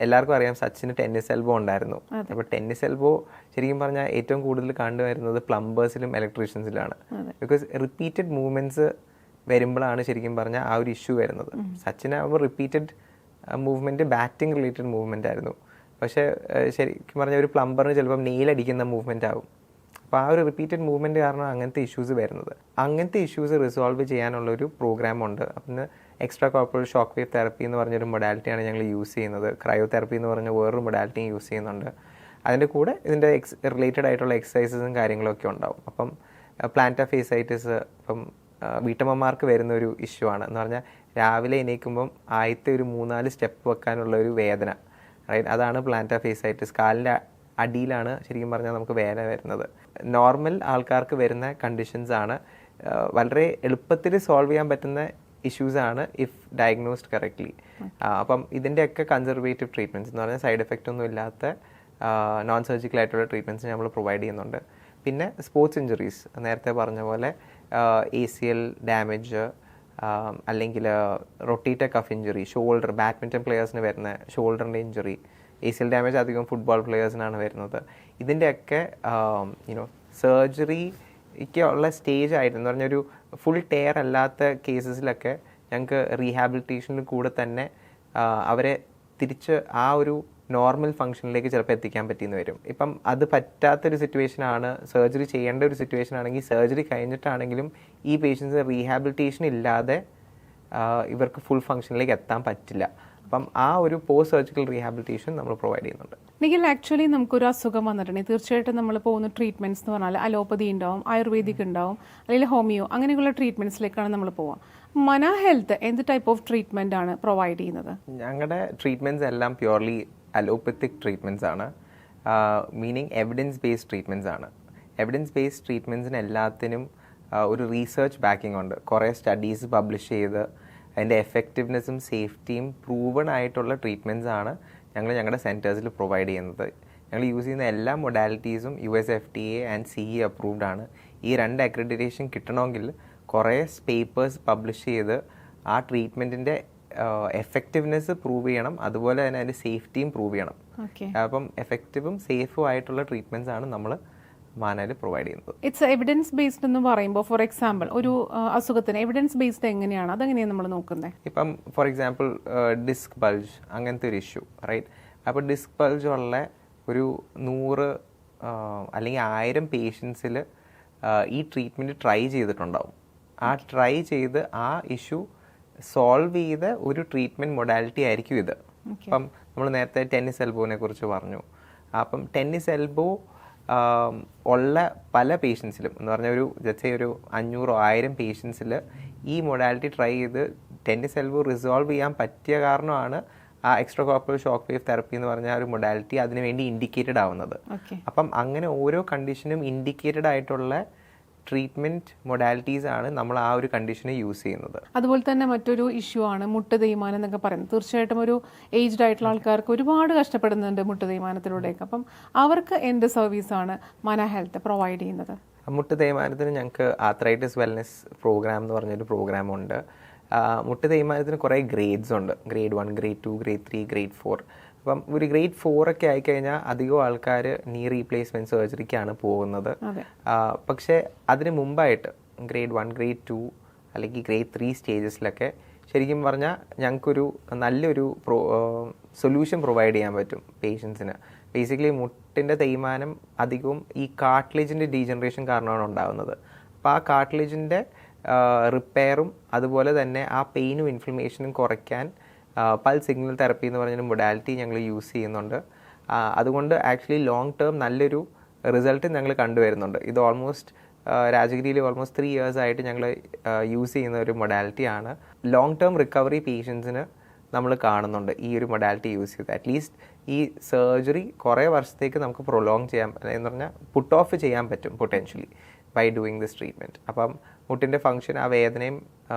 എല്ലാവർക്കും അറിയാം സച്ചിന് ടെന്നീസ് എൽബോ ഉണ്ടായിരുന്നു. അപ്പോൾ ടെന്നീസ് എൽബോ ശരിക്കും പറഞ്ഞാൽ ഏറ്റവും കൂടുതൽ കണ്ടുവരുന്നത് പ്ലംബേഴ്സിലും ഇലക്ട്രീഷ്യൻസിലാണ്. ബിക്കോസ് റിപ്പീറ്റഡ് മൂവ്മെന്റ്സ് വരുമ്പോഴാണ് ശരിക്കും പറഞ്ഞാൽ ആ ഒരു ഇഷ്യൂ വരുന്നത്. സച്ചിനാകുമ്പോൾ repeated movement batting related movement ആയിരുന്നു. പക്ഷേ ശരിക്കും പറഞ്ഞാൽ ഒരു പ്ലംബറിന് ചിലപ്പം നെയിലടിക്കുന്ന മൂവ്മെന്റ് ആവും. അപ്പോൾ ആ ഒരു റിപ്പീറ്റഡ് മൂവ്മെൻറ്റ് കാരണം അങ്ങനത്തെ ഇഷ്യൂസ് വരുന്നത്. അങ്ങനത്തെ ഇഷ്യൂസ് റിസോൾവ് ചെയ്യാനുള്ളൊരു പ്രോഗ്രാമുണ്ട്. അപ്പം extra corporal shock wave therapy എന്ന് പറഞ്ഞൊരു മൊഡാലിറ്റിയാണ് ഞങ്ങൾ യൂസ് ചെയ്യുന്നത്. ക്രയോ തെറപ്പി എന്ന് പറഞ്ഞ വേറൊരു മൊഡാലിറ്റിയും യൂസ് ചെയ്യുന്നുണ്ട്. അതിൻ്റെ കൂടെ ഇതിൻ്റെ റിലേറ്റഡ് ആയിട്ടുള്ള എക്സസൈസസും കാര്യങ്ങളൊക്കെ ഉണ്ടാവും. അപ്പം പ്ലാന്റാ ഫേസൈറ്റിസ് ഇപ്പം വീട്ടമ്മമാർക്ക് വരുന്നൊരു ഇഷ്യൂ ആണ് എന്ന് പറഞ്ഞാൽ രാവിലെ എണീക്കുമ്പം ആദ്യത്തെ ഒരു 3-4 സ്റ്റെപ്പ് വെക്കാനുള്ള ഒരു വേദന, റൈറ്റ്? അതാണ് പ്ലാന്റാ ഫേസൈറ്റിസ്. കാലിൻ്റെ അടിയിലാണ് ശരിക്കും പറഞ്ഞാൽ നമുക്ക് വേദന വരുന്നത്. നോർമൽ ആൾക്കാർക്ക് വരുന്ന കണ്ടീഷൻസ് ആണ്. വളരെ എളുപ്പത്തിൽ സോൾവ് ചെയ്യാൻ പറ്റുന്ന ഇഷ്യൂസാണ് ഇഫ് ഡയഗ്നോസ്ഡ് കറക്റ്റ്ലി. അപ്പം ഇതിൻ്റെയൊക്കെ കൺസർവേറ്റീവ് ട്രീറ്റ്മെൻറ്റ്സ് എന്ന് പറഞ്ഞാൽ സൈഡ് എഫക്റ്റ് ഒന്നും ഇല്ലാത്ത നോൺ സർജിക്കൽ ആയിട്ടുള്ള ട്രീറ്റ്മെൻറ്റ്സ് നമ്മൾ പ്രൊവൈഡ് ചെയ്യുന്നുണ്ട്. പിന്നെ സ്പോർട്സ് ഇഞ്ചുറീസ്, നേരത്തെ പറഞ്ഞ പോലെ ACL ഡാമേജ് അല്ലെങ്കിൽ rotator cuff injury, shoulder, badminton പ്ലെയേഴ്സിന് വരുന്ന ഷോൾഡറിൻ്റെ ഇഞ്ചുറി, ACL ഡാമേജ് അധികം ഫുട്ബോൾ പ്ലെയേഴ്സിനാണ് വരുന്നത്. ഇതിൻ്റെയൊക്കെ സർജറിക്ക് ഉള്ള സ്റ്റേജ് ആയിട്ട് എന്ന് പറഞ്ഞൊരു ഫുൾ ടെയർ അല്ലാത്ത കേസസിലൊക്കെ ഞങ്ങൾക്ക് റീഹാബിലിറ്റേഷനിൽ കൂടെ തന്നെ അവരെ തിരിച്ച് ആ ഒരു നോർമൽ ഫംഗ്ഷനിലേക്ക് ചിലപ്പോൾ എത്തിക്കാൻ പറ്റിയെന്ന് വരും. ഇപ്പം അത് പറ്റാത്തൊരു സിറ്റുവേഷനാണ്, സർജറി ചെയ്യേണ്ട ഒരു സിറ്റുവേഷൻ ആണെങ്കിൽ സർജറി കഴിഞ്ഞിട്ടാണെങ്കിലും ഈ പേഷ്യൻസ് റീഹാബിലിറ്റേഷൻ ഇല്ലാതെ ഇവർക്ക് ഫുൾ ഫംഗ്ഷനിലേക്ക് എത്താൻ പറ്റില്ല. അപ്പം ആ ഒരു പോസ്റ്റ് സർജിക്കൽ റീഹാബിലിറ്റേഷൻ നമ്മൾ പ്രൊവൈഡ് ചെയ്യുന്നുണ്ട്. നിഖിൽ, ആക്ച്വലി നമുക്കൊരു അസുഖം വന്നിട്ടുണ്ടെങ്കിൽ തീർച്ചയായിട്ടും നമ്മൾ പോകുന്ന ട്രീറ്റ്മെൻറ്റ്സ് എന്ന് പറഞ്ഞാൽ അലോപ്പതി ഉണ്ടാവും, ആയുർവേദിക് ഉണ്ടാവും, അല്ലെങ്കിൽ ഹോമിയോ, അങ്ങനെയുള്ള ട്രീറ്റ്മെൻറ്റ്സിലേക്കാണ് നമ്മൾ പോവുക. മന ഹെൽത്ത് എന്ത് ടൈപ്പ് ഓഫ് ട്രീറ്റ്മെൻ്റ് ആണ് പ്രൊവൈഡ് ചെയ്യുന്നത്? ഞങ്ങളുടെ ട്രീറ്റ്മെൻറ്റ്സ് എല്ലാം പ്യുവർലി അലോപ്പത്തിക് ട്രീറ്റ്മെൻറ്റ്സ് ആണ്. മീനിങ് എവിഡൻസ് ബേസ്ഡ് ട്രീറ്റ്മെൻറ്റ്സ് ആണ്. എവിഡൻസ് ബേസ്ഡ് ട്രീറ്റ്മെൻറ്റ്സിന് എല്ലാത്തിനും ഒരു റീസെർച്ച് ബാക്കിംഗ് ഉണ്ട്. കുറേ സ്റ്റഡീസ് പബ്ലിഷ് ചെയ്ത് അതിൻ്റെ എഫക്റ്റീവ്നെസ്സും സേഫ്റ്റിയും പ്രൂവൺ ആയിട്ടുള്ള ട്രീറ്റ്മെൻറ്റ്സ് ആണ് ഞങ്ങളുടെ സെൻറ്റേഴ്സിൽ പ്രൊവൈഡ് ചെയ്യുന്നത്. ഞങ്ങൾ യൂസ് ചെയ്യുന്ന എല്ലാ മൊഡാലിറ്റീസും US FDA and CE approved ആണ്. ഈ 2 അക്രഡിറ്റേഷൻ കിട്ടണമെങ്കിൽ കുറേ പേപ്പേഴ്സ് പബ്ലിഷ് ചെയ്ത് ആ ട്രീറ്റ്മെൻറ്റിൻ്റെ എഫക്റ്റീവ്നെസ് പ്രൂവ് ചെയ്യണം, അതുപോലെ തന്നെ അതിൻ്റെ സേഫ്റ്റിയും പ്രൂവ് ചെയ്യണം. അപ്പം എഫക്റ്റീവും സേഫും ആയിട്ടുള്ള ട്രീറ്റ്മെൻറ്റ്സ് ആണ് നമ്മൾ മാനയിൽ പ്രൊവൈഡ് ചെയ്യുന്നത്. ഇറ്റ്സ് എവിഡൻസ് ബേസ്ഡ് എന്ന് പറയുമ്പോൾ ഫോർ എക്സാമ്പിൾ ഒരു അസുഖത്തിന് എവിഡൻസ് ബേസ്ഡ് എങ്ങനെയാണ്, അതെങ്ങനെയാണ് നമ്മൾ നോക്കുന്നത്? ഇപ്പം ഫോർ എക്സാമ്പിൾ ഡിസ്ക് ബൾജ് അങ്ങനത്തെ ഒരു ഇഷ്യൂ, റൈറ്റ്? അപ്പോൾ ഡിസ്ക് ബൾജ് ഉള്ള ഒരു 100 അല്ലെങ്കിൽ 1000 പേഷ്യൻസിൽ ഈ ട്രീറ്റ്മെൻറ്റ് ട്രൈ ചെയ്തിട്ടുണ്ടാവും. ആ ട്രൈ ചെയ്ത് ആ ഇഷ്യൂ സോൾവ് ചെയ്ത ഒരു ട്രീറ്റ്മെൻറ്റ് മൊഡാലിറ്റി ആയിരിക്കും ഇത്. അപ്പം നമ്മൾ നേരത്തെ ടെന്നീസ് എൽബോനെ കുറിച്ച് പറഞ്ഞു. അപ്പം ടെന്നീസ് എൽബോ ഉള്ള പല പേഷ്യൻസിലും എന്ന് പറഞ്ഞാൽ ഒരു 500-1000 പേഷ്യൻസിൽ ഈ മൊഡാലിറ്റി ട്രൈ ചെയ്ത് ടെന്നീസ് എൽബോ റിസോൾവ് ചെയ്യാൻ പറ്റിയ കാരണമാണ് ആ extra corporal shock wave therapy എന്ന് പറഞ്ഞ ഒരു മൊഡാലിറ്റി അതിന് വേണ്ടി ഇൻഡിക്കേറ്റഡ് ആവുന്നത്. അപ്പം അങ്ങനെ ഓരോ കണ്ടീഷനും ഇൻഡിക്കേറ്റഡ് ആയിട്ടുള്ള ട്രീറ്റ്മെൻറ്റ് മൊഡാലിറ്റീസ് ആണ് നമ്മൾ ആ ഒരു കണ്ടീഷന് യൂസ് ചെയ്യുന്നത്. അതുപോലെ തന്നെ മറ്റൊരു ഇഷ്യൂ ആണ് മുട്ട് തേയ്മാനം എന്നൊക്കെ പറയുന്നത്. തീർച്ചയായിട്ടും ഒരു ഏജ്ഡ് ആയിട്ടുള്ള ആൾക്കാർക്ക് ഒരുപാട് കഷ്ടപ്പെടുന്നുണ്ട് മുട്ട് തേയ്മാനത്തിലൂടെയൊക്കെ. അപ്പം അവർക്ക് എന്ത് സർവീസാണ് മന ഹെൽത്ത് പ്രൊവൈഡ് ചെയ്യുന്നത്? മുട്ട് തേയ്മാനത്തിന് ഞങ്ങൾക്ക് ആർത്രൈറ്റിസ് വെൽനെസ് പ്രോഗ്രാം എന്ന് പറഞ്ഞൊരു പ്രോഗ്രാമുണ്ട്. മുട്ട് തേയ്മാനത്തിന് കുറേ ഗ്രേഡ്സ് ഉണ്ട്. Grade 1, grade 2, grade 3, grade 4. അപ്പം ഒരു ഗ്രേഡ് 4 ഒക്കെ ആയിക്കഴിഞ്ഞാൽ അധികം ആൾക്കാർ നീ റീപ്ലേസ്മെൻറ്റ് സർജറിക്കാണ് പോകുന്നത്. പക്ഷേ അതിന് മുമ്പായിട്ട് ഗ്രേഡ് 1, ഗ്രേഡ് 2 അല്ലെങ്കിൽ ഗ്രേഡ് 3 സ്റ്റേജസിലൊക്കെ ശരിക്കും പറഞ്ഞാൽ ഞങ്ങൾക്കൊരു നല്ലൊരു സൊല്യൂഷൻ പ്രൊവൈഡ് ചെയ്യാൻ പറ്റും പേഷ്യൻസിന്. ബേസിക്കലി മുട്ടിൻ്റെ തേയ്മാനം അധികവും ഈ കാർട്ടിലേജിൻ്റെ ഡീജനറേഷൻ കാരണമാണ് ഉണ്ടാകുന്നത്. അപ്പോൾ ആ കാർട്ടിലേജിൻ്റെ റിപ്പയറും അതുപോലെ തന്നെ ആ പെയിനും ഇൻഫ്ലമേഷനും കുറയ്ക്കാൻ പൾസ് സിഗ്നൽ തെറപ്പി എന്ന് പറഞ്ഞൊരു മൊഡാലിറ്റി ഞങ്ങൾ യൂസ് ചെയ്യുന്നുണ്ട്. അതുകൊണ്ട് ആക്ച്വലി ലോങ് ടേം നല്ലൊരു റിസൾട്ട് ഞങ്ങൾ കണ്ടുവരുന്നുണ്ട്. ഇത് ഓൾമോസ്റ്റ് രാജഗിരിയിൽ ഓൾമോസ്റ്റ് 3 years ആയിട്ട് ഞങ്ങൾ യൂസ് ചെയ്യുന്ന ഒരു മൊഡാലിറ്റിയാണ്. ലോങ് ടേം റിക്കവറി പേഷ്യൻസിന് നമ്മൾ കാണുന്നുണ്ട് ഈ ഒരു മൊഡാലിറ്റി യൂസ് ചെയ്ത്. അറ്റ്ലീസ്റ്റ് ഈ സർജറി കുറേ വർഷത്തേക്ക് നമുക്ക് പ്രൊലോങ് ചെയ്യാൻ എന്ന് പറഞ്ഞാൽ പുട്ട് ഓഫ് ചെയ്യാൻ പറ്റും potentially by doing this treatment. അപ്പം മുട്ടിൻ്റെ ഫംഗ്ഷൻ ആ വേദനയും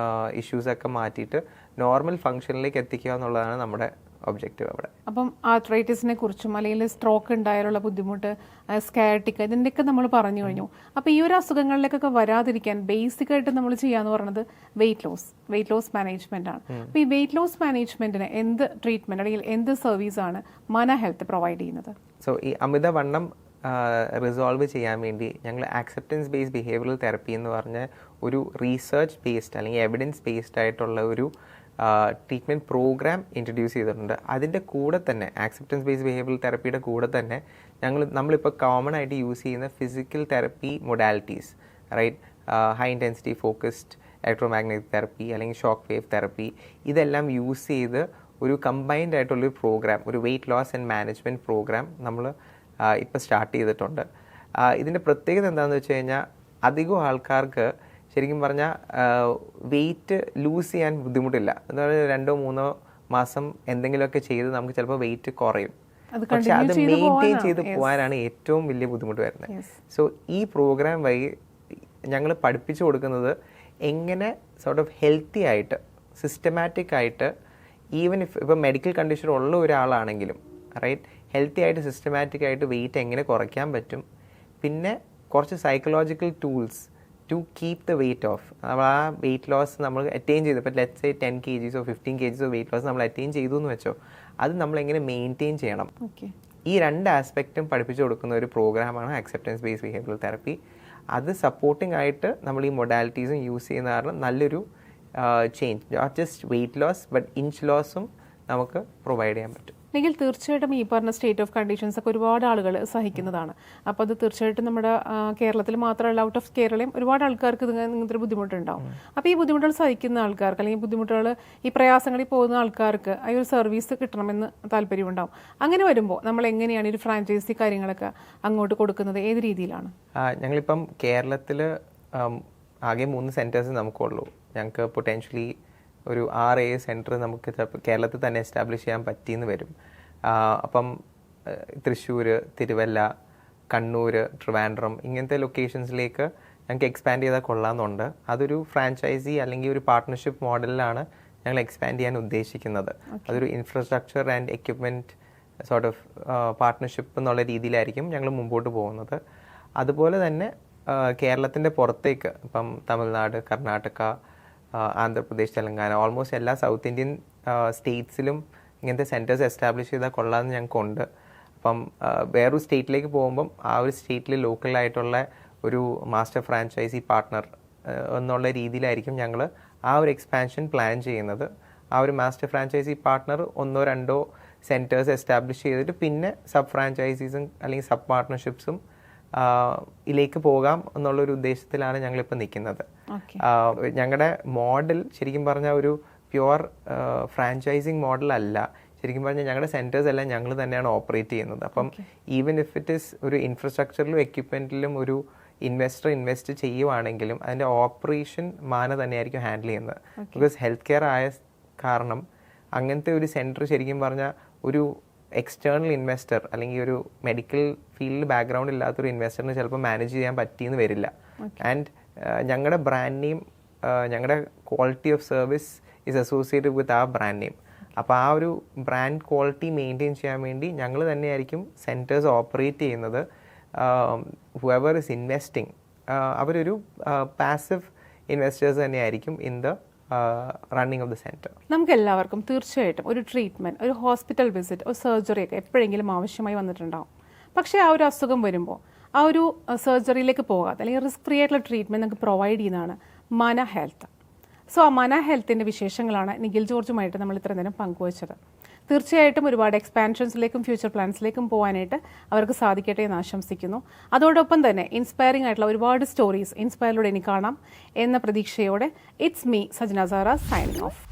ഇഷ്യൂസൊക്കെ മാറ്റിയിട്ട് നോർമൽ ഫംഗ്ഷനിലേക്ക് എത്തിക്കുക എന്നുള്ളതാണ് നമ്മുടെ ഒബ്ജക്റ്റീവ് അവിടെ. അപ്പം ആർത്രൈറ്റിസിനെ കുറിച്ചും അല്ലെങ്കിൽ സ്ട്രോക്ക് ഉണ്ടായാലുള്ള ബുദ്ധിമുട്ട്, സ്കാറ്റിക്, ഇതിൻ്റെയൊക്കെ നമ്മൾ പറഞ്ഞു കഴിഞ്ഞു. അപ്പോൾ ഈ ഒരു അസുഖങ്ങളിലേക്കൊക്കെ വരാതിരിക്കാൻ ബേസിക് ആയിട്ട് നമ്മൾ ചെയ്യാന്ന് പറയുന്നത് വെയിറ്റ് ലോസ് മാനേജ്മെന്റ് ആണ്. അപ്പോൾ ഈ വെയിറ്റ് ലോസ് മാനേജ്മെന്റിന് എന്ത് ട്രീറ്റ്മെന്റ് അല്ലെങ്കിൽ എന്ത് സർവീസാണ് മന ഹെൽത്ത് പ്രൊവൈഡ് ചെയ്യുന്നത്? സോ ഈ അമിതവണ്ണം റിസോൾവ് ചെയ്യാൻ വേണ്ടി ഞങ്ങൾ ആക്സെപ്റ്റൻസ് ബേസ്ഡ് ബിഹേവിയറൽ തെറപ്പി എന്ന് പറഞ്ഞ ഒരു റീസെർച്ച് ബേസ്ഡ് അല്ലെങ്കിൽ എവിഡൻസ് ബേസ്ഡ് ആയിട്ടുള്ള ഒരു ട്രീറ്റ്മെൻറ്റ് പ്രോഗ്രാം ഇൻട്രൊഡ്യൂസ് ചെയ്തിട്ടുണ്ട്. അതിൻ്റെ കൂടെ തന്നെ ആക്സെപ്റ്റൻസ് ബേസ്ഡ് ബിഹേവിയറൽ തെറപ്പിയുടെ കൂടെ തന്നെ നമ്മളിപ്പോൾ കോമൺ ആയിട്ട് യൂസ് ചെയ്യുന്ന physical therapy modalities, right, high intensity focused electromagnetic therapy അല്ലെങ്കിൽ ഷോക്ക് വേവ് തെറപ്പി, ഇതെല്ലാം യൂസ് ചെയ്ത് ഒരു കമ്പൈൻഡ് ആയിട്ടുള്ളൊരു പ്രോഗ്രാം, ഒരു weight loss and management program നമ്മൾ ഇപ്പോൾ സ്റ്റാർട്ട് ചെയ്തിട്ടുണ്ട്. ഇതിൻ്റെ പ്രത്യേകത എന്താണെന്ന് വെച്ച് കഴിഞ്ഞാൽ അധികം ആൾക്കാർക്ക് ശരിക്കും പറഞ്ഞാൽ വെയിറ്റ് ലൂസ് ചെയ്യാൻ ബുദ്ധിമുട്ടില്ല. എന്ന് പറഞ്ഞാൽ 2-3 മാസം എന്തെങ്കിലുമൊക്കെ ചെയ്ത് നമുക്ക് ചിലപ്പോൾ വെയിറ്റ് കുറയും. പക്ഷെ അത് മെയിൻറ്റെയിൻ ചെയ്ത് പോകാനാണ് ഏറ്റവും വലിയ ബുദ്ധിമുട്ട് വരുന്നത്. സോ ഈ പ്രോഗ്രാം വഴി ഞങ്ങൾ പഠിപ്പിച്ചു കൊടുക്കുന്നത് എങ്ങനെ സോർട്ട് ഓഫ് ഹെൽത്തി ആയിട്ട് സിസ്റ്റമാറ്റിക് ആയിട്ട്, ഈവൻ ഇപ്പോൾ മെഡിക്കൽ കണ്ടീഷൻ ഉള്ള ഒരാളാണെങ്കിലും റൈറ്റ്, ഹെൽത്തി ആയിട്ട് സിസ്റ്റമാറ്റിക് ആയിട്ട് വെയിറ്റ് എങ്ങനെ കുറയ്ക്കാൻ പറ്റും, പിന്നെ കുറച്ച് psychological tools to keep the weight off. നമ്മൾ ആ വെയിറ്റ് ലോസ് നമ്മൾ അറ്റൈൻ ചെയ്തു, ഇപ്പോൾ let's say 10 kgs 15 kgs weight loss നമ്മൾ അറ്റൈൻ ചെയ്തു എന്ന് വെച്ചോ, അത് നമ്മൾ എങ്ങനെ മെയിൻറ്റെയിൻ ചെയ്യണം, ഈ 2 ആസ്പെക്റ്റും പഠിപ്പിച്ചു കൊടുക്കുന്ന ഒരു പ്രോഗ്രാമാണ് അക്സെപ്റ്റൻസ് ബേസ്ഡ് ബിഹേവിയറൽ തെറപ്പി. അത് സപ്പോർട്ടിംഗ് ആയിട്ട് നമ്മൾ ഈ മൊഡാലിറ്റീസും യൂസ് ചെയ്യുന്ന കാരണം നല്ലൊരു change, not just weight loss but inch ലോസും നമുക്ക് പ്രൊവൈഡ് ചെയ്യാൻ പറ്റും. അല്ലെങ്കിൽ തീർച്ചയായിട്ടും ഈ പറഞ്ഞ സ്റ്റേറ്റ് ഓഫ് കണ്ടീഷൻസ് ഒക്കെ ഒരുപാട് ആളുകൾ സഹിക്കുന്നതാണ്. അപ്പോൾ അത് തീർച്ചയായിട്ടും നമ്മുടെ കേരളത്തിൽ മാത്രമല്ല, ഔട്ട് ഓഫ് കേരളയും ഒരുപാട് ആൾക്കാർക്ക് ഇങ്ങനത്തെ ഒരു ബുദ്ധിമുട്ടുണ്ടാവും. അപ്പോൾ ഈ ബുദ്ധിമുട്ടുകൾ സഹിക്കുന്ന ആൾക്കാർക്ക് അല്ലെങ്കിൽ ബുദ്ധിമുട്ടുകൾ ഈ പ്രയാസങ്ങളിൽ പോകുന്ന ആൾക്കാർക്ക് ഈ ഒരു സർവീസ് കിട്ടണമെന്ന് താല്പര്യമുണ്ടാവും. അങ്ങനെ വരുമ്പോൾ നമ്മൾ എങ്ങനെയാണ് ഒരു ഫ്രാഞ്ചൈസി കാര്യങ്ങളൊക്കെ അങ്ങോട്ട് കൊടുക്കുന്നത്, ഏത് രീതിയിലാണ്? ഞങ്ങളിപ്പം കേരളത്തിൽ ആകെ 3 സെൻറ്റേഴ്സ് നമുക്കുള്ളൂ. ഞങ്ങൾക്ക് പൊട്ടൻഷ്യലി ഒരു 6-7 സെൻറ്റർ നമുക്ക് കേരളത്തിൽ തന്നെ എസ്റ്റാബ്ലിഷ് ചെയ്യാൻ പറ്റിയെന്ന് വരും. അപ്പം തൃശ്ശൂർ, തിരുവല്ല, കണ്ണൂർ, ട്രിവാൻഡ്രം ഇങ്ങനത്തെ ലൊക്കേഷൻസിലേക്ക് ഞങ്ങൾക്ക് എക്സ്പാൻഡ് ചെയ്താൽ കൊള്ളാമെന്നുണ്ട്. അതൊരു ഫ്രാഞ്ചൈസി അല്ലെങ്കിൽ ഒരു പാർട്ട്ണർഷിപ്പ് മോഡലിലാണ് ഞങ്ങൾ എക്സ്പാൻഡ് ചെയ്യാൻ ഉദ്ദേശിക്കുന്നത്. അതൊരു infrastructure and equipment sort of partnership എന്നുള്ള രീതിയിലായിരിക്കും ഞങ്ങൾ മുമ്പോട്ട് പോകുന്നത്. അതുപോലെ തന്നെ കേരളത്തിൻ്റെ പുറത്തേക്ക് ഇപ്പം തമിഴ്നാട്, കർണാടക, ആന്ധ്രാപ്രദേശ്, തെലങ്കാന, ഓൾമോസ്റ്റ് എല്ലാ സൗത്ത് ഇന്ത്യൻ സ്റ്റേറ്റ്സിലും ഇങ്ങനത്തെ സെൻറ്റേഴ്സ് എസ്റ്റാബ്ലിഷ് ചെയ്താൽ കൊള്ളാമെന്ന് ഞങ്ങൾക്കുണ്ട്. അപ്പം വേറൊരു സ്റ്റേറ്റിലേക്ക് പോകുമ്പം ആ ഒരു സ്റ്റേറ്റിൽ ലോക്കലായിട്ടുള്ള ഒരു മാസ്റ്റർ ഫ്രാഞ്ചൈസി പാർട്ട്ണർ എന്നുള്ള രീതിയിലായിരിക്കും ഞങ്ങൾ ആ ഒരു എക്സ്പാൻഷൻ പ്ലാൻ ചെയ്യുന്നത്. ആ ഒരു master franchise partner 1-2 centres establish ചെയ്തിട്ട് പിന്നെ സബ് ഫ്രാഞ്ചൈസീസും അല്ലെങ്കിൽ സബ് പാർട്ട്ണർഷിപ്സും ഇതിലേക്ക് പോകാം എന്നുള്ളൊരു ഉദ്ദേശത്തിലാണ് ഞങ്ങളിപ്പോൾ നിൽക്കുന്നത്. ഞങ്ങളുടെ മോഡൽ ശരിക്കും പറഞ്ഞാൽ ഒരു പ്യുവർ ഫ്രാഞ്ചൈസിങ് മോഡൽ അല്ല. ശരിക്കും പറഞ്ഞാൽ ഞങ്ങളുടെ സെൻറ്റേഴ്സ് എല്ലാം ഞങ്ങൾ തന്നെയാണ് ഓപ്പറേറ്റ് ചെയ്യുന്നത്. അപ്പം ഈവൻ ഇഫ് ഇറ്റ് ഇസ് ഒരു ഇൻഫ്രാസ്ട്രക്ചറിലും എക്യുപ്മെൻറ്റിലും ഒരു ഇൻവെസ്റ്റ് ചെയ്യുവാണെങ്കിലും അതിൻ്റെ ഓപ്പറേഷൻ മാന തന്നെയായിരിക്കും ഹാൻഡിൽ ചെയ്യുന്നത്. ബിക്കോസ് ഹെൽത്ത് കെയർ ആയ കാരണം അങ്ങനത്തെ ഒരു സെൻറ്റർ ശരിക്കും പറഞ്ഞാൽ ഒരു എക്സ്റ്റേണൽ ഇൻവെസ്റ്റർ അല്ലെങ്കിൽ ഒരു മെഡിക്കൽ ഫീൽഡ് ബാക്ക്ഗ്രൗണ്ട് ഇല്ലാത്തൊരു ഇൻവെസ്റ്ററിന് ചിലപ്പോൾ മാനേജ് ചെയ്യാൻ പറ്റിയെന്ന് വരില്ല. ആൻഡ് ഞങ്ങളുടെ ബ്രാൻഡ് നെയിം, ഞങ്ങളുടെ quality of service is associated with ആ ബ്രാൻഡ് നെയിം. അപ്പോൾ ആ ഒരു ബ്രാൻഡ് ക്വാളിറ്റി മെയിൻറ്റെയിൻ ചെയ്യാൻ വേണ്ടി ഞങ്ങൾ തന്നെയായിരിക്കും സെൻറ്റേഴ്സ് ഓപ്പറേറ്റ് ചെയ്യുന്നത്. ഹുവെവർ ഇസ് ഇൻവെസ്റ്റിംഗ് അവരൊരു പാസീവ് ഇൻവെസ്റ്റേഴ്സ് തന്നെയായിരിക്കും in the running of the centre. നമുക്ക് എല്ലാവർക്കും തീർച്ചയായിട്ടും ഒരു ട്രീറ്റ്മെൻറ്റ്, ഒരു ഹോസ്പിറ്റൽ വിസിറ്റ്, ഒരു സർജറി ഒക്കെ എപ്പോഴെങ്കിലും ആവശ്യമായി വന്നിട്ടുണ്ടാവും. പക്ഷേ ആ ഒരു അസുഖം വരുമ്പോൾ ആ ഒരു സർജറിയിലേക്ക് പോകാതെ അല്ലെങ്കിൽ റിസ്ക് ഫ്രീ ആയിട്ടുള്ള ട്രീറ്റ്മെൻറ്റ് നമുക്ക് പ്രൊവൈഡ് ചെയ്യുന്നതാണ് മന ഹെൽത്ത്. സോ ആ മന ഹെൽത്തിൻ്റെ വിശേഷങ്ങളാണ് നിഖിൽ ജോർജുമായിട്ട് നമ്മൾ ഇത്ര നേരം പങ്കുവച്ചത്. തീർച്ചയായിട്ടും ഒരുപാട് എക്സ്പാൻഷൻസിലേക്കും ഫ്യൂച്ചർ പ്ലാൻസിലേക്കും പോകാനായിട്ട് അവർക്ക് സാധിക്കട്ടെ എന്ന് ആശംസിക്കുന്നു. അതോടൊപ്പം തന്നെ ഇൻസ്പയറിംഗ് ആയിട്ടുള്ള ഒരുപാട് സ്റ്റോറീസ് ഇൻസ്പയറിലൂടെ ഇനി കാണാം എന്ന പ്രതീക്ഷയോടെ it's me Sajna Sara signing of.